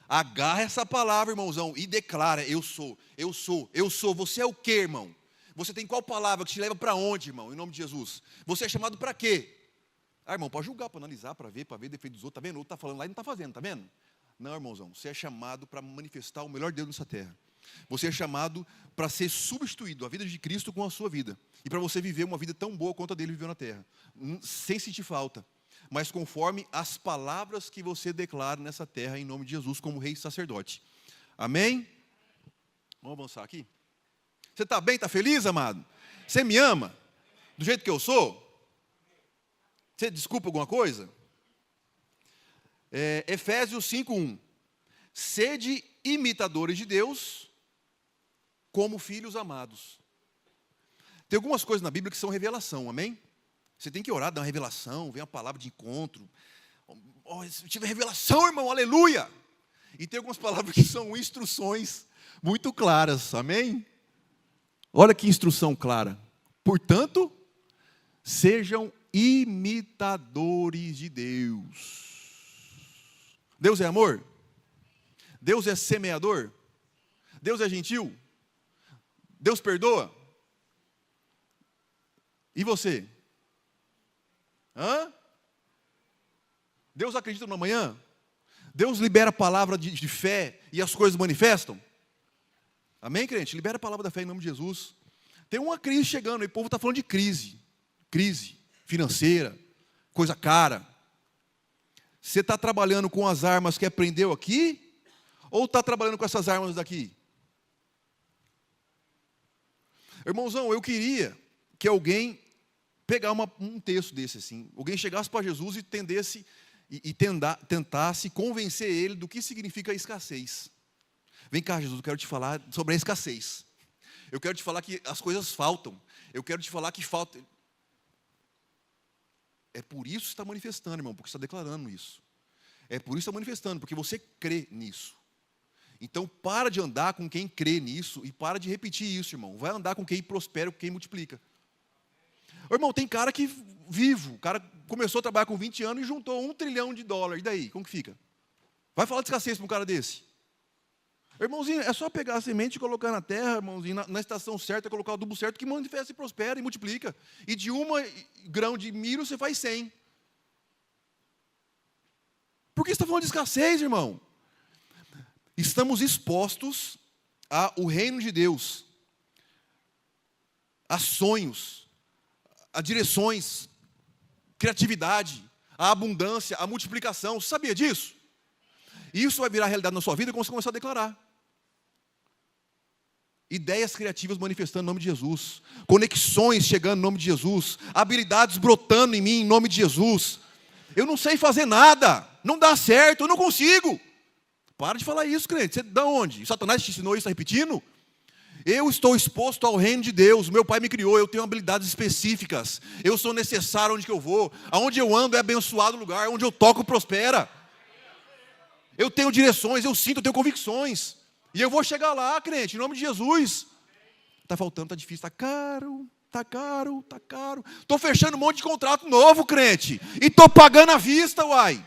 Agarra essa palavra, irmãozão, e declara, eu sou, eu sou, eu sou. Você é o quê, irmão? Você tem qual palavra que te leva para onde, irmão, em nome de Jesus? Você é chamado para quê? Irmão, para julgar, para analisar, para ver defeito dos outros, está vendo? O outro está falando lá e não está fazendo, está vendo? Não, irmãozão, você é chamado para manifestar o melhor de Deus nessa terra. Você é chamado para ser substituído, a vida de Cristo com a sua vida. E para você viver uma vida tão boa quanto a dele viveu na terra. Sem sentir falta, mas conforme as palavras que você declara nessa terra, em nome de Jesus, como rei e sacerdote. Amém? Vamos avançar aqui? Você está bem, está feliz, amado? Você me ama? Do jeito que eu sou? Você desculpa alguma coisa? Efésios 5:1. Sede imitadores de Deus, como filhos amados. Tem algumas coisas na Bíblia que são revelação, amém? Você tem que orar, dar uma revelação, vem uma palavra de encontro. Se tiver revelação, irmão, aleluia! E tem algumas palavras que são instruções muito claras, amém? Olha que instrução clara. Portanto, sejam imitadores de Deus. Deus é amor? Deus é semeador? Deus é gentil? Deus perdoa? E você? Deus acredita no amanhã? Deus libera a palavra de fé e as coisas manifestam? Amém, crente? Libera a palavra da fé em nome de Jesus. Tem uma crise chegando, e o povo está falando de crise. Crise financeira, coisa cara. Você está trabalhando com as armas que aprendeu aqui? Ou está trabalhando com essas armas daqui? Irmãozão, eu queria que alguém pegar um texto desse assim, alguém chegasse para Jesus e tentasse convencer ele do que significa escassez. Vem cá, Jesus, eu quero te falar sobre a escassez. Eu quero te falar que as coisas faltam. Eu quero te falar que falta. É por isso que está manifestando, irmão, porque está declarando isso. É por isso que está manifestando, porque você crê nisso. Então, para de andar com quem crê nisso e para de repetir isso, irmão. Vai andar com quem prospera, com quem multiplica. Irmão, tem cara que vivo, o cara começou a trabalhar com 20 anos e juntou $1 trilhão. E daí, como que fica? Vai falar de escassez para um cara desse? Irmãozinho, é só pegar a semente e colocar na terra, irmãozinho, na estação certa, colocar o adubo certo, que manifesta e prospera e multiplica. E de 1 grão de milho você faz 100. Por que você está falando de escassez, irmão? Estamos expostos ao reino de Deus, a sonhos, a direções, criatividade, a abundância, a multiplicação. Você sabia disso? Isso vai virar realidade na sua vida quando você começar a declarar. Ideias criativas manifestando em nome de Jesus, conexões chegando em nome de Jesus, habilidades brotando em mim em nome de Jesus. Eu não sei fazer nada, não dá certo, eu não consigo. Para de falar isso, crente. Você de onde? O Satanás te ensinou isso, está repetindo? Eu estou exposto ao reino de Deus. Meu pai me criou, eu tenho habilidades específicas. Eu sou necessário onde que eu vou. Aonde eu ando é abençoado lugar. Onde eu toco prospera. Eu tenho direções, eu sinto, eu tenho convicções. E eu vou chegar lá, crente, em nome de Jesus. Está faltando, está difícil, está caro, está caro, está caro. Estou fechando um monte de contrato novo, crente. E estou pagando à vista, uai.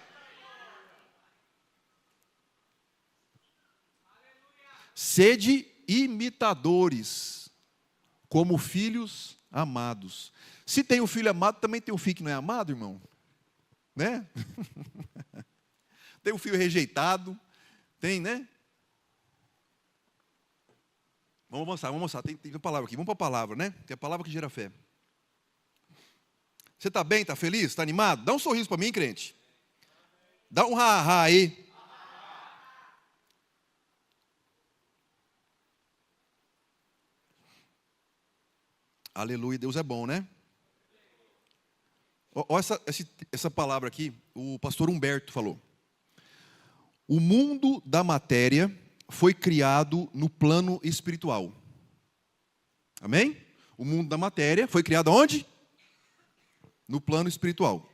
Sede imitadores, como filhos amados. Se tem um filho amado, também tem um filho que não é amado, irmão? Né? Tem um filho rejeitado, tem, né? Vamos avançar. Tem uma palavra aqui, vamos para a palavra, né? Tem a palavra que gera fé. Você está bem, está feliz, está animado? Dá um sorriso para mim, crente. Dá um ha-ha aí. Aleluia, Deus é bom, né? Olha essa palavra aqui, o pastor Humberto falou. O mundo da matéria foi criado no plano espiritual. Amém? O mundo da matéria foi criado onde? No plano espiritual.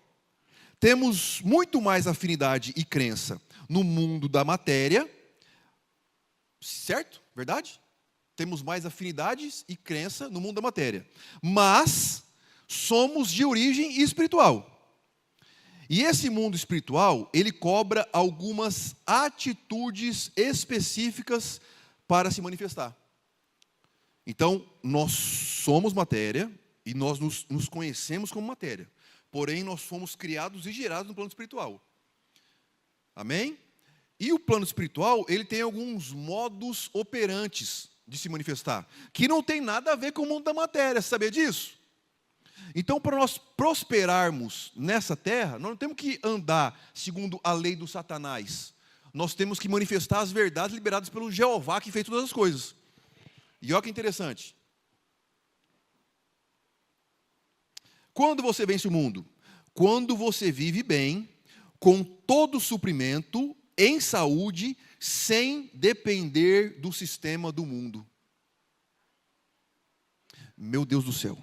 Temos muito mais afinidade e crença no mundo da matéria, certo? Verdade? Temos mais afinidades e crença no mundo da matéria. Mas somos de origem espiritual. E esse mundo espiritual, ele cobra algumas atitudes específicas para se manifestar. Então, nós somos matéria e nós nos conhecemos como matéria. Porém, nós fomos criados e gerados no plano espiritual. Amém? E o plano espiritual, ele tem alguns modus operantes de se manifestar, que não tem nada a ver com o mundo da matéria. Você sabia disso? Então, para nós prosperarmos nessa terra, nós não temos que andar segundo a lei do Satanás. Nós temos que manifestar as verdades liberadas pelo Jeová que fez todas as coisas. E olha que interessante. Quando você vence o mundo? Quando você vive bem, com todo o suprimento, em saúde, sem depender do sistema do mundo. Meu Deus do céu.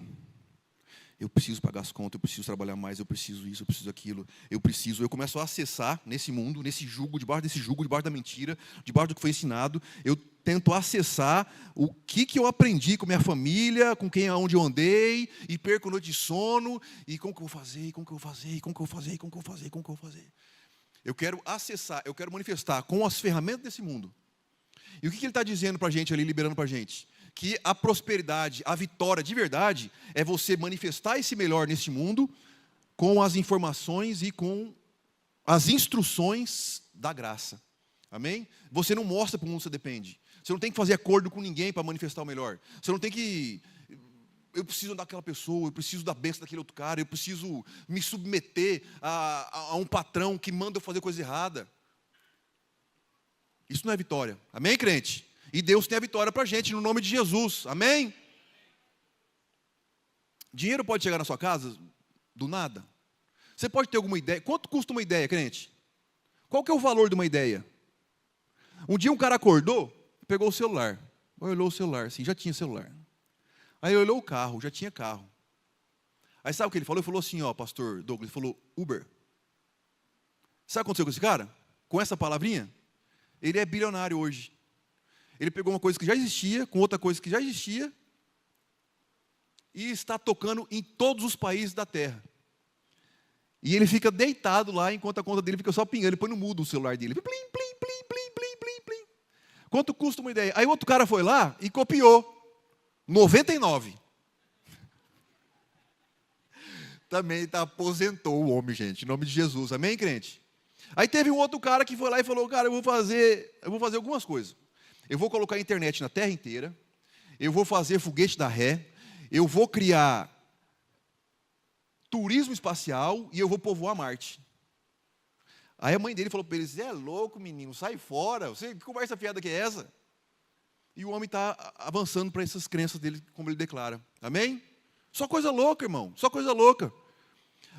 Eu preciso pagar as contas, eu preciso trabalhar mais, eu preciso isso, eu preciso aquilo, eu começo a acessar nesse mundo, nesse jugo, debaixo desse jugo, debaixo da mentira, debaixo do que foi ensinado, eu tento acessar o que eu aprendi com minha família, com quem, aonde eu andei, e perco noite de sono, e como que eu vou fazer, como que eu vou fazer, como que eu vou fazer, como que eu vou fazer, como que eu vou fazer. Eu quero acessar, eu quero manifestar com as ferramentas desse mundo. E o que ele está dizendo para a gente ali, liberando para a gente? Que a prosperidade, a vitória de verdade, é você manifestar esse melhor nesse mundo com as informações e com as instruções da graça. Amém? Você não mostra para o mundo que você depende. Você não tem que fazer acordo com ninguém para manifestar o melhor. Você não tem que... Eu preciso daquela pessoa, eu preciso da bênção daquele outro cara, eu preciso me submeter a um patrão que manda eu fazer coisa errada. Isso não é vitória. Amém, crente? E Deus tem a vitória para a gente, no nome de Jesus. Amém? Dinheiro pode chegar na sua casa do nada. Você pode ter alguma ideia. Quanto custa uma ideia, crente? Qual que é o valor de uma ideia? Um dia um cara acordou, pegou o celular. Olhou o celular, assim, já tinha celular. Aí olhou o carro, já tinha carro. Aí sabe o que ele falou? Ele falou assim, ó, pastor Douglas, ele falou, Uber. Sabe o que aconteceu com esse cara? Com essa palavrinha? Ele é bilionário hoje. Ele pegou uma coisa que já existia, com outra coisa que já existia, e está tocando em todos os países da terra. E ele fica deitado lá, enquanto a conta dele fica só pingando. Ele põe no mudo o celular dele. Plim, plim, plim, plim, plim, plim, plim. Quanto custa uma ideia? Aí o outro cara foi lá e copiou. 99. Também aposentou o homem, gente. Em nome de Jesus. Amém, crente? Aí teve um outro cara que foi lá e falou, cara, eu vou fazer algumas coisas. Eu vou colocar a internet na terra inteira. Eu vou fazer foguete da ré. Eu vou criar turismo espacial e eu vou povoar Marte. Aí a mãe dele falou para ele, você é louco, menino, sai fora. Que conversa fiada que é essa? E o homem está avançando para essas crenças dele, como ele declara. Amém? Só coisa louca, irmão. Só coisa louca.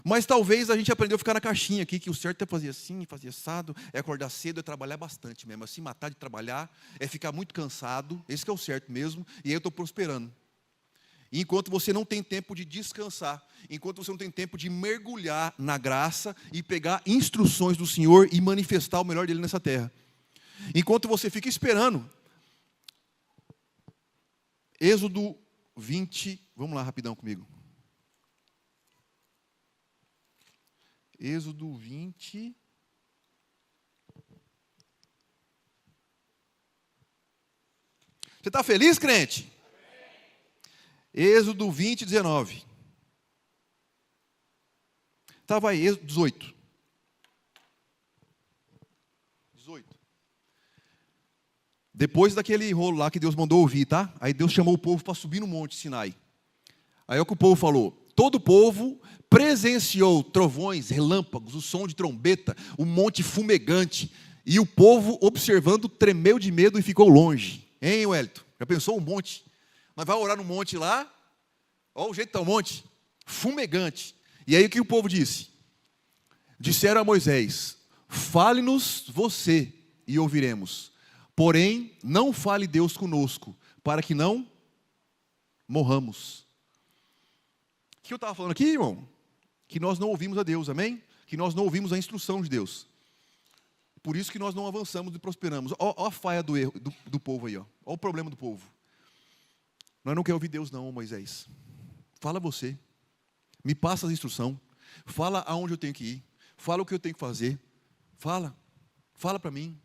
Mas talvez a gente aprendeu a ficar na caixinha aqui, que o certo é fazer assim, fazer assado, é acordar cedo, é trabalhar bastante mesmo. É se matar de trabalhar, é ficar muito cansado. Esse que é o certo mesmo. E aí eu estou prosperando. Enquanto você não tem tempo de descansar, enquanto você não tem tempo de mergulhar na graça e pegar instruções do Senhor e manifestar o melhor dele nessa terra. Enquanto você fica esperando. Êxodo 20, vamos lá rapidão comigo. Êxodo 20. Você está feliz, crente? Êxodo 20, 19. Tá, vai, Êxodo 18. 18. Depois daquele rolo lá que Deus mandou ouvir, tá? Aí Deus chamou o povo para subir no monte Sinai. Aí é o que o povo falou. Todo o povo presenciou trovões, relâmpagos, o som de trombeta, o monte fumegante. E o povo, observando, tremeu de medo e ficou longe. Hein, Wellington? Já pensou um monte? Mas vai orar no monte lá, olha o jeito que está o monte, fumegante. E aí o que o povo disse? Disseram a Moisés, fale-nos você e ouviremos. Porém, não fale Deus conosco, para que não morramos. O que eu estava falando aqui, irmão? Que nós não ouvimos a Deus, amém? Que nós não ouvimos a instrução de Deus. Por isso que nós não avançamos e prosperamos. Olha a falha do erro do povo aí, olha o problema do povo. Nós não queremos ouvir Deus não, Moisés. Fala você. Me passa as instruções. Fala aonde eu tenho que ir. Fala o que eu tenho que fazer. Fala. Fala para mim.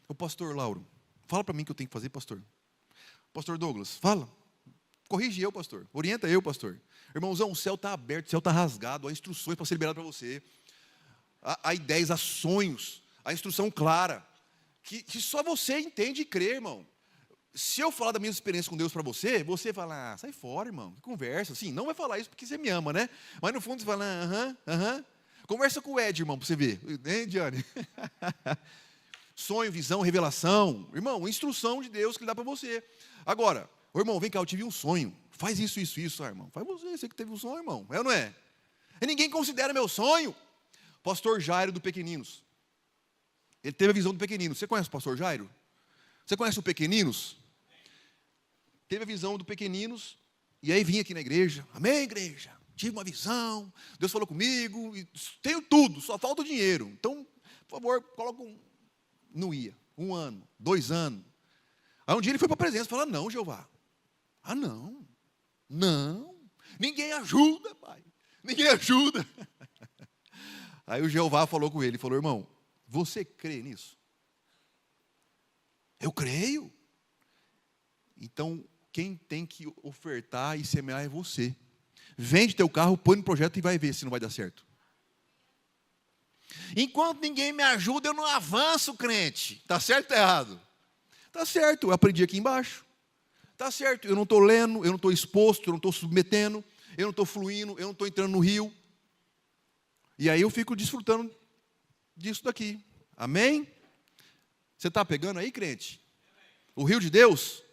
O pastor Lauro. Fala para mim o que eu tenho que fazer, pastor. Pastor Douglas, fala. Corrige eu, pastor. Orienta eu, pastor. Irmãozão, o céu está aberto, o céu está rasgado. Há instruções para ser liberado para você. Há ideias, há sonhos. Há instrução clara. Que só você entende e crê, irmão. Se eu falar da minha experiência com Deus para você, você fala, sai fora, irmão, que conversa. Sim, não vai falar isso porque você me ama, né? Mas no fundo você fala, aham. Conversa com o Ed, irmão, para você ver. Hein, Diane? Sonho, visão, revelação. Irmão, instrução de Deus que ele dá para você. Agora, irmão, vem cá, eu tive um sonho. Faz isso, irmão. Faz você que teve um sonho, irmão. É ou não é? E ninguém considera meu sonho. Pastor Jairo do Pequeninos. Ele teve a visão do Pequeninos. Você conhece o pastor Jairo? Você conhece o Pequeninos? Teve a visão do Pequeninos, e aí vim aqui na igreja, amém, igreja, tive uma visão, Deus falou comigo, tenho tudo, só falta o dinheiro, então, por favor, coloca não ia, 1 ano, 2 anos, aí um dia ele foi para a presença, falou, não, Jeová, não, ninguém ajuda, pai, ninguém ajuda, aí o Jeová falou com ele, falou, irmão, você crê nisso? Eu creio. Então, quem tem que ofertar e semear é você. Vende teu carro, põe no projeto e vai ver se não vai dar certo. Enquanto ninguém me ajuda, eu não avanço, crente. Está certo ou está errado? Está certo, eu aprendi aqui embaixo. Está certo, eu não estou lendo, eu não estou exposto, eu não estou submetendo, eu não estou fluindo, eu não estou entrando no rio. E aí eu fico desfrutando disso daqui. Amém? Você está pegando aí, crente? O rio de Deus?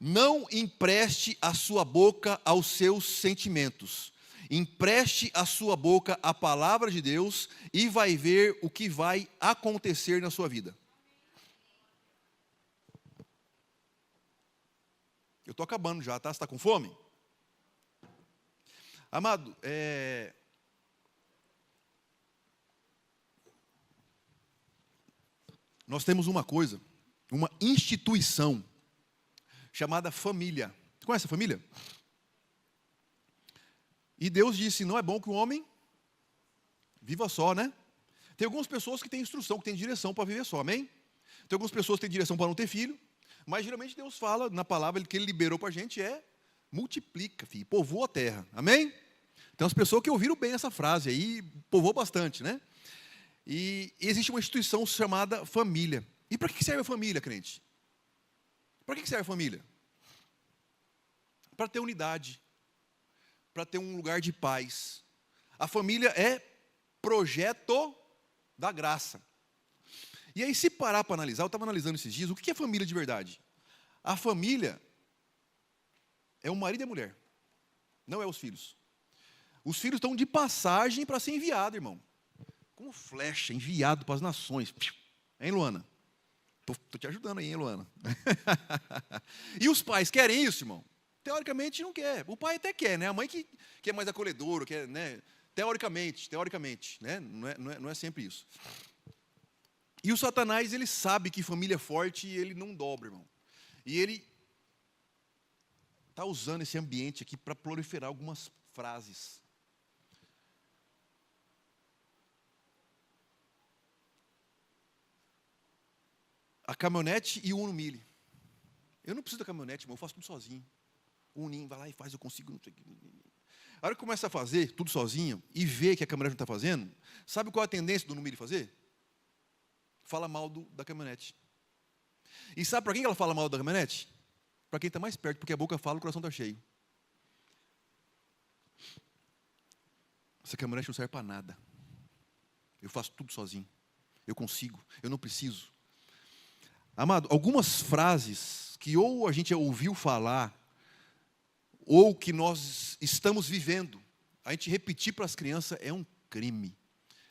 Não empreste a sua boca aos seus sentimentos. Empreste a sua boca à palavra de Deus e vai ver o que vai acontecer na sua vida. Eu estou acabando já, tá? Você está com fome? Amado, nós temos uma coisa, uma instituição chamada família. Você conhece a família? E Deus disse, não é bom que o homem viva só, né? Tem algumas pessoas que têm instrução, que têm direção para viver só, amém? Tem algumas pessoas que têm direção para não ter filho, mas geralmente Deus fala, na palavra que Ele liberou para a gente multiplica, filho, povoa a terra, amém? Tem umas pessoas que ouviram bem essa frase aí, povoou bastante, né? E existe uma instituição chamada família. E para que serve a família, crente? Para que serve a família? Para ter unidade, para ter um lugar de paz. A família é projeto da graça. E aí, se parar para analisar, eu estava analisando esses dias, o que é família de verdade? A família é o marido e a mulher, não é os filhos. Os filhos estão de passagem para ser enviado, irmão. Como flecha, enviado para as nações. Hein, Luana? Estou te ajudando aí, hein, Luana? E os pais querem isso, irmão? Teoricamente não quer. O pai até quer, né? A mãe que é mais acolhedora, quer, né? Teoricamente, né? Não é sempre isso. E o Satanás, ele sabe que família é forte e ele não dobra, irmão. E ele está usando esse ambiente aqui para proliferar algumas frases. A caminhonete e o Uno Mille. Eu não preciso da caminhonete, irmão, eu faço tudo sozinho. O Uninho vai lá e faz, eu consigo. A hora que começa a fazer tudo sozinho e vê que a caminhonete não está fazendo, sabe qual é a tendência do Uno Mille fazer? Fala mal da caminhonete. E sabe para quem ela fala mal da caminhonete? Para quem está mais perto, porque a boca fala, o coração está cheio. Essa caminhonete não serve para nada. Eu faço tudo sozinho. Eu consigo, eu não preciso. Amado, algumas frases que ou a gente ouviu falar, ou que nós estamos vivendo, a gente repetir para as crianças é um crime.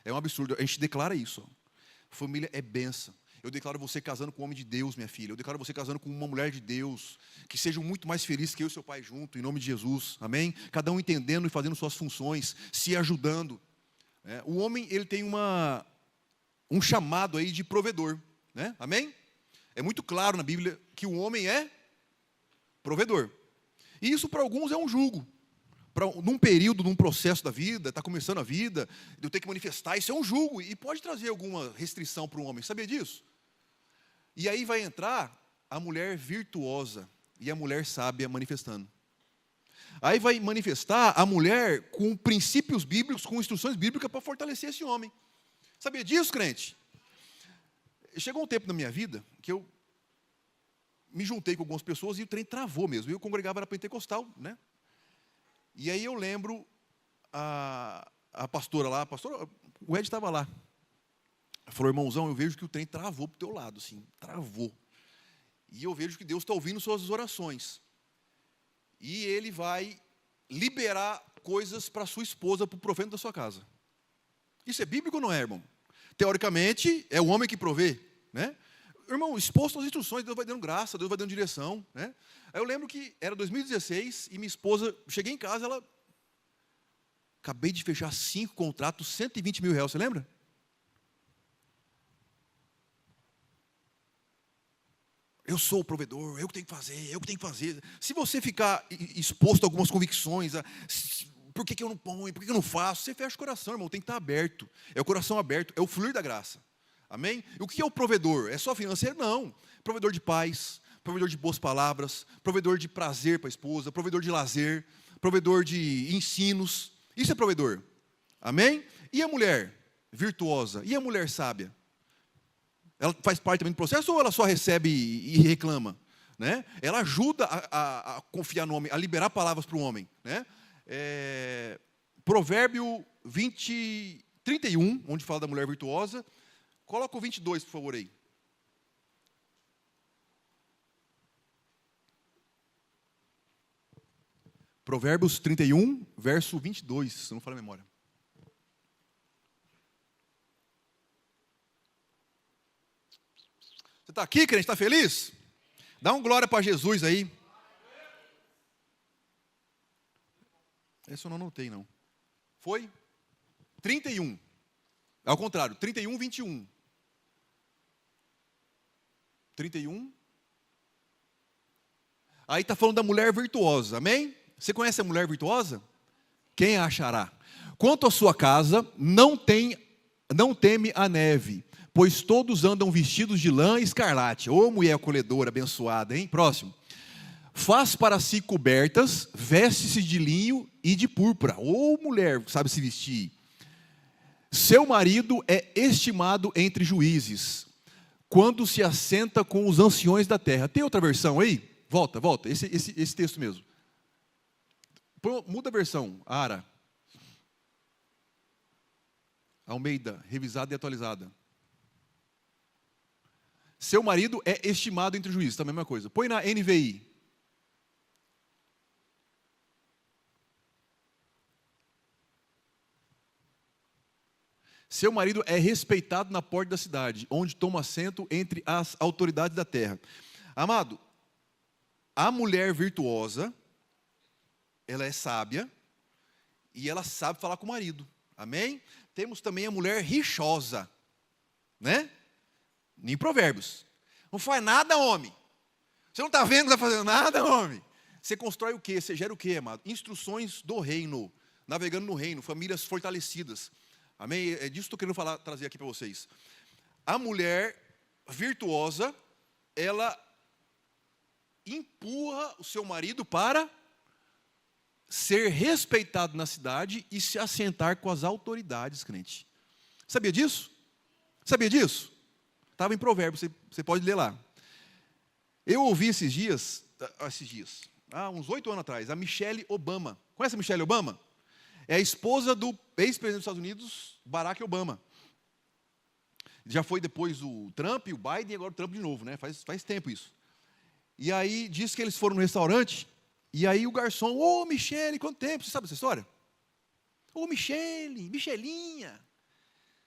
É um absurdo. A gente declara isso. Família é bênção. Eu declaro você casando com um homem de Deus, minha filha. Eu declaro você casando com uma mulher de Deus. Que sejam muito mais felizes que eu e seu pai junto, em nome de Jesus. Amém? Cada um entendendo e fazendo suas funções, se ajudando. O homem, ele tem um chamado aí de provedor. Né? Amém? É muito claro na Bíblia que o homem é provedor. E isso para alguns é um jugo. Num período, num processo da vida, está começando a vida, de eu ter que manifestar, isso é um jugo. E pode trazer alguma restrição para o homem. Sabia disso? E aí vai entrar a mulher virtuosa e a mulher sábia manifestando. Aí vai manifestar a mulher com princípios bíblicos, com instruções bíblicas para fortalecer esse homem. Sabia disso, crente? Chegou um tempo na minha vida que eu me juntei com algumas pessoas e o trem travou mesmo. Eu congregava na pentecostal, né? E aí eu lembro a pastora lá, o Ed estava lá. Ela falou, irmãozão, eu vejo que o trem travou para o teu lado, assim, travou. E eu vejo que Deus está ouvindo suas orações. E Ele vai liberar coisas para sua esposa, para o provento da sua casa. Isso é bíblico ou não é, irmão? Teoricamente, é o homem que provê, né? Irmão, exposto às instruções, Deus vai dando graça, Deus vai dando direção, né? Aí eu lembro que era 2016 e minha esposa, cheguei em casa, ela... Acabei de fechar 5 contratos, 120 mil reais, você lembra? Eu sou o provedor, eu que tenho que fazer. Se você ficar exposto a algumas convicções, por que eu não ponho, por que eu não faço? Você fecha o coração, irmão, tem que estar aberto. É o coração aberto, é o fluir da graça. Amém? E o que é o provedor? É só financeiro? Não. Provedor de paz, provedor de boas palavras, provedor de prazer para a esposa, provedor de lazer, provedor de ensinos. Isso é provedor. Amém? E a mulher virtuosa? E a mulher sábia? Ela faz parte também do processo ou ela só recebe e reclama? Né? Ela ajuda a confiar no homem, a liberar palavras para o homem. Né? Provérbio 31, onde fala da mulher virtuosa. Coloca o 22, por favor, aí. Provérbios 31, verso 22, se não falha a memória. Você está aqui, crente? Está feliz? Dá um glória para Jesus aí. Esse eu não anotei, não. Foi? 31. Ao contrário, 31, 21. 31. Aí está falando da mulher virtuosa, amém? Você conhece a mulher virtuosa? Quem a achará? Quanto à sua casa, não teme a neve, pois todos andam vestidos de lã e escarlate. Ô mulher acolhedora, abençoada, hein? Próximo. Faz para si cobertas, veste-se de linho e de púrpura. Ô mulher, sabe se vestir. Seu marido é estimado entre juízes, quando se assenta com os anciões da terra. Tem outra versão aí? Volta, esse texto mesmo. Muda a versão, Ara. Almeida, revisada e atualizada. Seu marido é estimado entre juízes, tá a mesma coisa. Põe na NVI. Seu marido é respeitado na porta da cidade, onde toma assento entre as autoridades da terra. Amado, a mulher virtuosa, ela é sábia e ela sabe falar com o marido. Amém? Temos também a mulher rixosa, né? Em Provérbios. Não faz nada, homem. Você não está vendo que está fazendo nada, homem? Você constrói o quê? Você gera o quê, amado? Instruções do reino. Navegando no reino, famílias fortalecidas. Amém? É disso que eu estou querendo trazer aqui para vocês. A mulher virtuosa, ela empurra o seu marido para ser respeitado na cidade e se assentar com as autoridades, crente. Sabia disso? Sabia disso? Estava em Provérbios, você pode ler lá. Eu ouvi esses dias, uns 8 anos atrás, a Michelle Obama. Conhece a Michelle Obama? É a esposa do ex-presidente dos Estados Unidos, Barack Obama. Já foi depois o Trump, o Biden, e agora o Trump de novo, né? Faz tempo isso. E aí, diz que eles foram no restaurante, e aí o garçom, ô Michele, quanto tempo? Você sabe essa história? Ô Michele, Michelinha.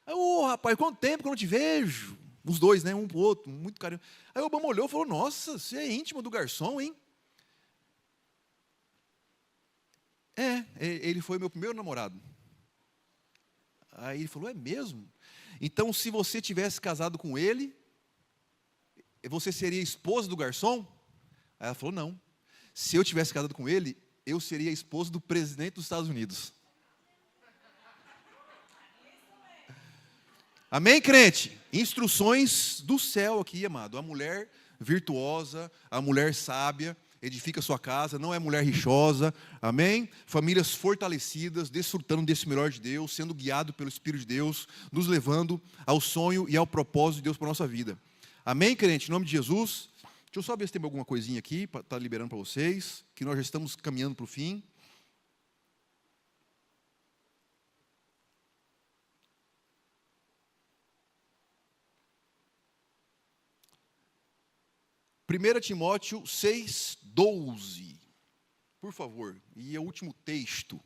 Ô rapaz, quanto tempo que eu não te vejo? Os dois, né? Um pro outro, muito carinho. Aí o Obama olhou e falou, nossa, você é íntima do garçom, hein? Ele foi meu primeiro namorado. Aí ele falou, é mesmo? Então, se você tivesse casado com ele, você seria esposa do garçom? Aí ela falou, não. Se eu tivesse casado com ele, eu seria esposa do presidente dos Estados Unidos. Amém, crente? Instruções do céu aqui, amado. A mulher virtuosa, a mulher sábia, edifica sua casa, não é mulher rixosa, amém? Famílias fortalecidas, desfrutando desse melhor de Deus, sendo guiado pelo Espírito de Deus, nos levando ao sonho e ao propósito de Deus para a nossa vida. Amém, crente? Em nome de Jesus. Deixa eu só ver se tem alguma coisinha aqui, para estar liberando para vocês, que nós já estamos caminhando para o fim. Primeira Timóteo 6:12, por favor, e é o último texto.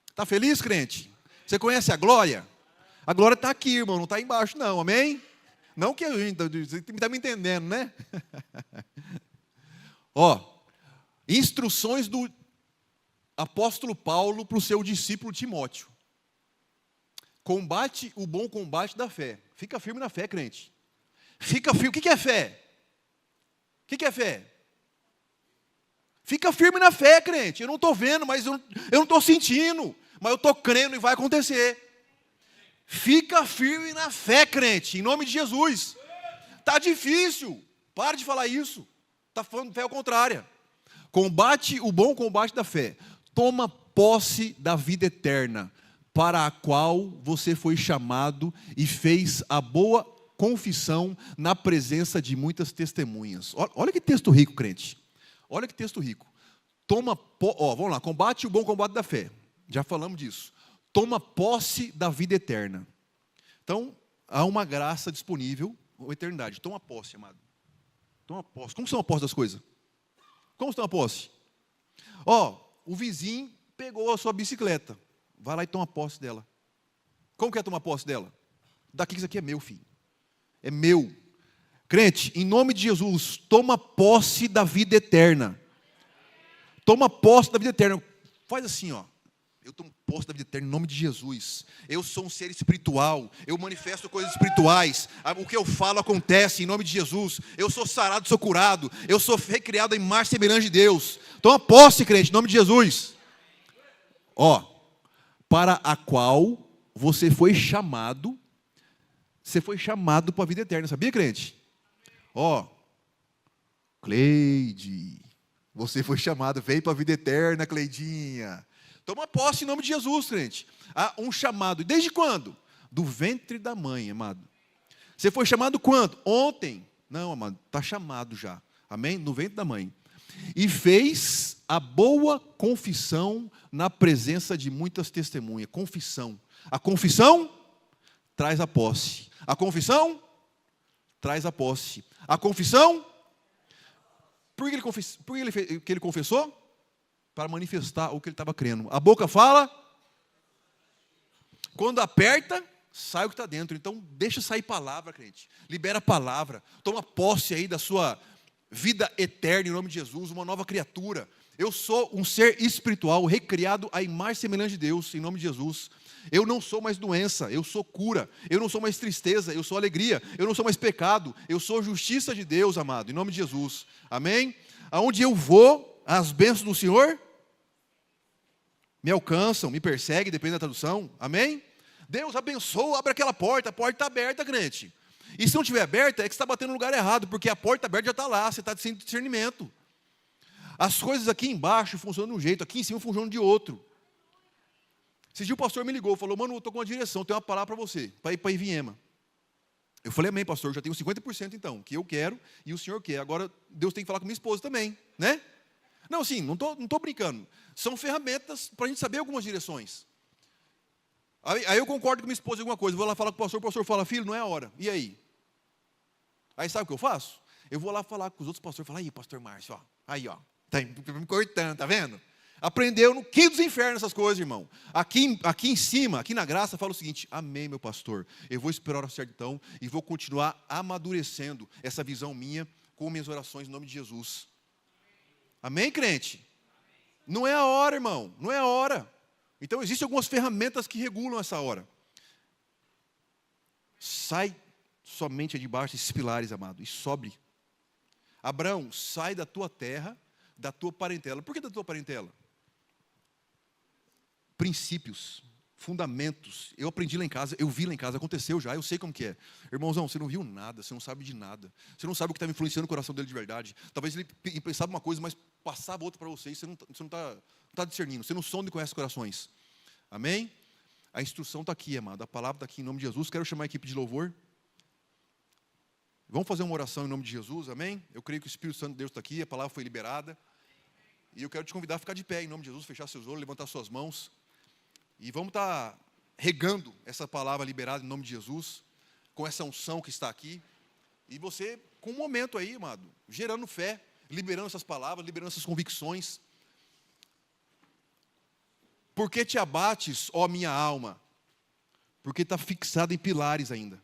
Está feliz, crente? Você conhece a glória? A glória está aqui, irmão, não está embaixo não, amém? Não que a gente, você está me entendendo, né? Instruções do apóstolo Paulo para o seu discípulo Timóteo. Combate o bom combate da fé. Fica firme na fé, crente. Fica firme. O que é fé? O que é fé? Fica firme na fé, crente. Eu não estou vendo, mas eu não estou sentindo. Mas eu estou crendo e vai acontecer. Fica firme na fé, crente, em nome de Jesus. Está difícil. Para de falar isso. Está falando fé ao contrário. Combate o bom combate da fé. Toma posse da vida eterna, para a qual você foi chamado e fez a boa confissão na presença de muitas testemunhas. Olha que texto rico, crente. Olha que texto rico. Vamos lá. Combate o bom combate da fé. Já falamos disso. Toma posse da vida eterna. Então, há uma graça disponível, a eternidade. Toma posse, amado. Toma posse. Como são a posse das coisas? Como estão a posse? Ó, o vizinho pegou a sua bicicleta. Vai lá e toma posse dela. Como que é tomar posse dela? Daqui, isso aqui é meu, filho. É meu. Crente, em nome de Jesus, toma posse da vida eterna. Toma posse da vida eterna. Faz assim, ó. Eu tomo posse da vida eterna em nome de Jesus. Eu sou um ser espiritual. Eu manifesto coisas espirituais. O que eu falo acontece em nome de Jesus. Eu sou sarado, sou curado. Eu sou recriado em imagem e semelhança de Deus. Toma posse, crente, em nome de Jesus. Ó, para a qual você foi chamado. Você foi chamado para a vida eterna. Sabia, crente? Ó, Cleide, você foi chamado, veio para a vida eterna, Cleidinha. Toma posse em nome de Jesus, crente. Há um chamado. Desde quando? Do ventre da mãe, amado. Você foi chamado quando? Ontem. Não, amado, está chamado já. Amém? No ventre da mãe. E fez a boa confissão na presença de muitas testemunhas. Confissão. A confissão traz a posse. A confissão traz a posse. A confissão, por que ele confessou? Para manifestar o que ele estava crendo. A boca fala, quando aperta, sai o que está dentro. Então, deixa sair palavra, crente. Libera a palavra. Toma posse aí da sua vida eterna, em nome de Jesus, uma nova criatura. Eu sou um ser espiritual, recriado à imagem e semelhança de Deus, em nome de Jesus. Eu não sou mais doença, eu sou cura. Eu não sou mais tristeza, eu sou alegria. Eu não sou mais pecado, eu sou justiça de Deus, amado, em nome de Jesus. Amém? Aonde eu vou, as bênçãos do Senhor me alcançam, me perseguem, depende da tradução. Amém? Deus abençoa, abre aquela porta. A porta está aberta, crente. E se não estiver aberta, é que você está batendo no lugar errado, porque a porta aberta já está lá, você está sem discernimento. As coisas aqui embaixo funcionam de um jeito, aqui em cima funcionam de outro. Esse dia o pastor me ligou, falou, mano, eu estou com uma direção, tenho uma palavra para você, para ir para Ivinhema. Eu falei, amém, pastor, já tenho 50% então, que eu quero e o senhor quer. Agora, Deus tem que falar com minha esposa também, né? Não, assim, não tô brincando. São ferramentas para a gente saber algumas direções. Aí eu concordo com minha esposa em alguma coisa, vou lá falar com o pastor fala, filho, não é a hora. E aí? Aí sabe o que eu faço? Eu vou lá falar com os outros pastores, falar, aí, pastor Márcio, ó, aí, ó, tá me cortando, tá vendo? Aprendeu no quinto dos infernos essas coisas, irmão. Aqui em cima, aqui na graça, fala o seguinte, amém, meu pastor, eu vou esperar o certo então e vou continuar amadurecendo essa visão minha com minhas orações em nome de Jesus. Amém, crente? Não é a hora, irmão, não é a hora. Então, existem algumas ferramentas que regulam essa hora. Sai somente debaixo desses pilares, amado, e sobe. Abraão, sai da tua terra, da tua parentela. Por que da tua parentela? Princípios, fundamentos. Eu aprendi lá em casa, eu vi lá em casa, aconteceu já, eu sei como que é. Irmãozão, você não viu nada, você não sabe de nada. Você não sabe o que está influenciando o coração dele de verdade. Talvez ele pensava uma coisa, mas passava outra para você, e você não está discernindo, você não sonda e conhece corações. Amém? A instrução está aqui, amado, a palavra está aqui em nome de Jesus. Quero chamar a equipe de louvor. Vamos fazer uma oração em nome de Jesus, amém? Eu creio que o Espírito Santo de Deus está aqui, a palavra foi liberada. E eu quero te convidar a ficar de pé em nome de Jesus, fechar seus olhos, levantar suas mãos. E vamos estar regando essa palavra liberada em nome de Jesus, com essa unção que está aqui. E você, com um momento aí, amado, gerando fé, liberando essas palavras, liberando essas convicções. Por que te abates, ó minha alma? Porque está fixado em pilares ainda.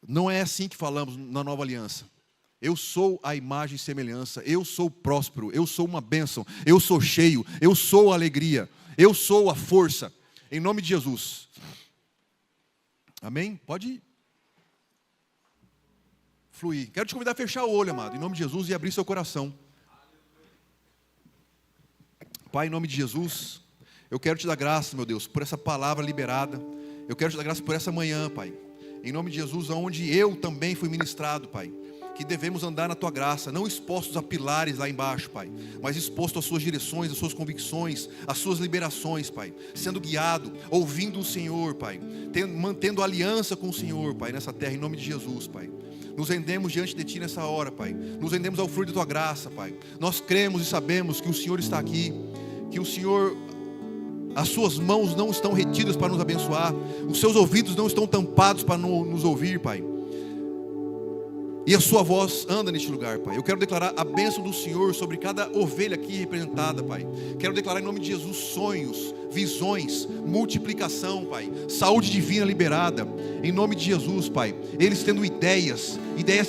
Não é assim que falamos na nova aliança. Eu sou a imagem e semelhança, eu sou próspero, eu sou uma bênção, eu sou cheio, eu sou a alegria, eu sou a força, em nome de Jesus. Amém? Pode fluir. Quero te convidar a fechar o olho, amado, em nome de Jesus, e abrir seu coração. Pai, em nome de Jesus, eu quero te dar graça, meu Deus, por essa palavra liberada. Eu quero te dar graça por essa manhã, Pai. Em nome de Jesus, onde eu também fui ministrado, Pai. Que devemos andar na Tua graça, não expostos a pilares lá embaixo, Pai. Mas expostos às Suas direções, às Suas convicções, às Suas liberações, Pai. Sendo guiado, ouvindo o Senhor, Pai. Mantendo aliança com o Senhor, Pai, nessa terra, em nome de Jesus, Pai. Nos rendemos diante de Ti nessa hora, Pai. Nos rendemos ao fruto da Tua graça, Pai. Nós cremos e sabemos que o Senhor está aqui. Que o Senhor, as Suas mãos não estão retidas para nos abençoar. Os Seus ouvidos não estão tampados para nos ouvir, Pai. E a sua voz anda neste lugar, Pai. Eu quero declarar a bênção do Senhor sobre cada ovelha aqui representada, Pai. Quero declarar em nome de Jesus sonhos, visões, multiplicação, Pai. Saúde divina liberada, em nome de Jesus, Pai. Eles tendo ideias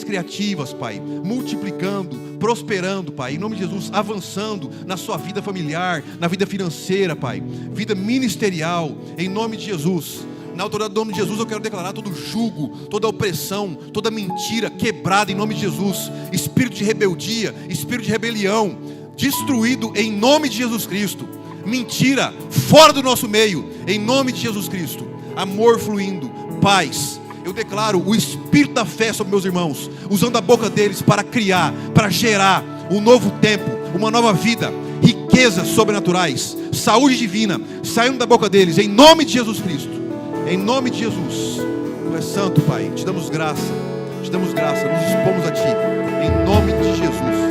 criativas, Pai. Multiplicando, prosperando, Pai. Em nome de Jesus, avançando na sua vida familiar, na vida financeira, Pai. Vida ministerial, em nome de Jesus. Na autoridade do nome de Jesus, eu quero declarar todo jugo, toda opressão, toda mentira quebrada em nome de Jesus. Espírito de rebeldia, espírito de rebelião, destruído em nome de Jesus Cristo. Mentira, fora do nosso meio, em nome de Jesus Cristo. Amor fluindo, paz. Eu declaro o espírito da fé sobre meus irmãos, usando a boca deles para criar, para gerar um novo tempo, uma nova vida, riquezas sobrenaturais, saúde divina, saindo da boca deles, em nome de Jesus Cristo. Em nome de Jesus. Tu és santo, Pai. Te damos graça, nos expomos a Ti, em nome de Jesus.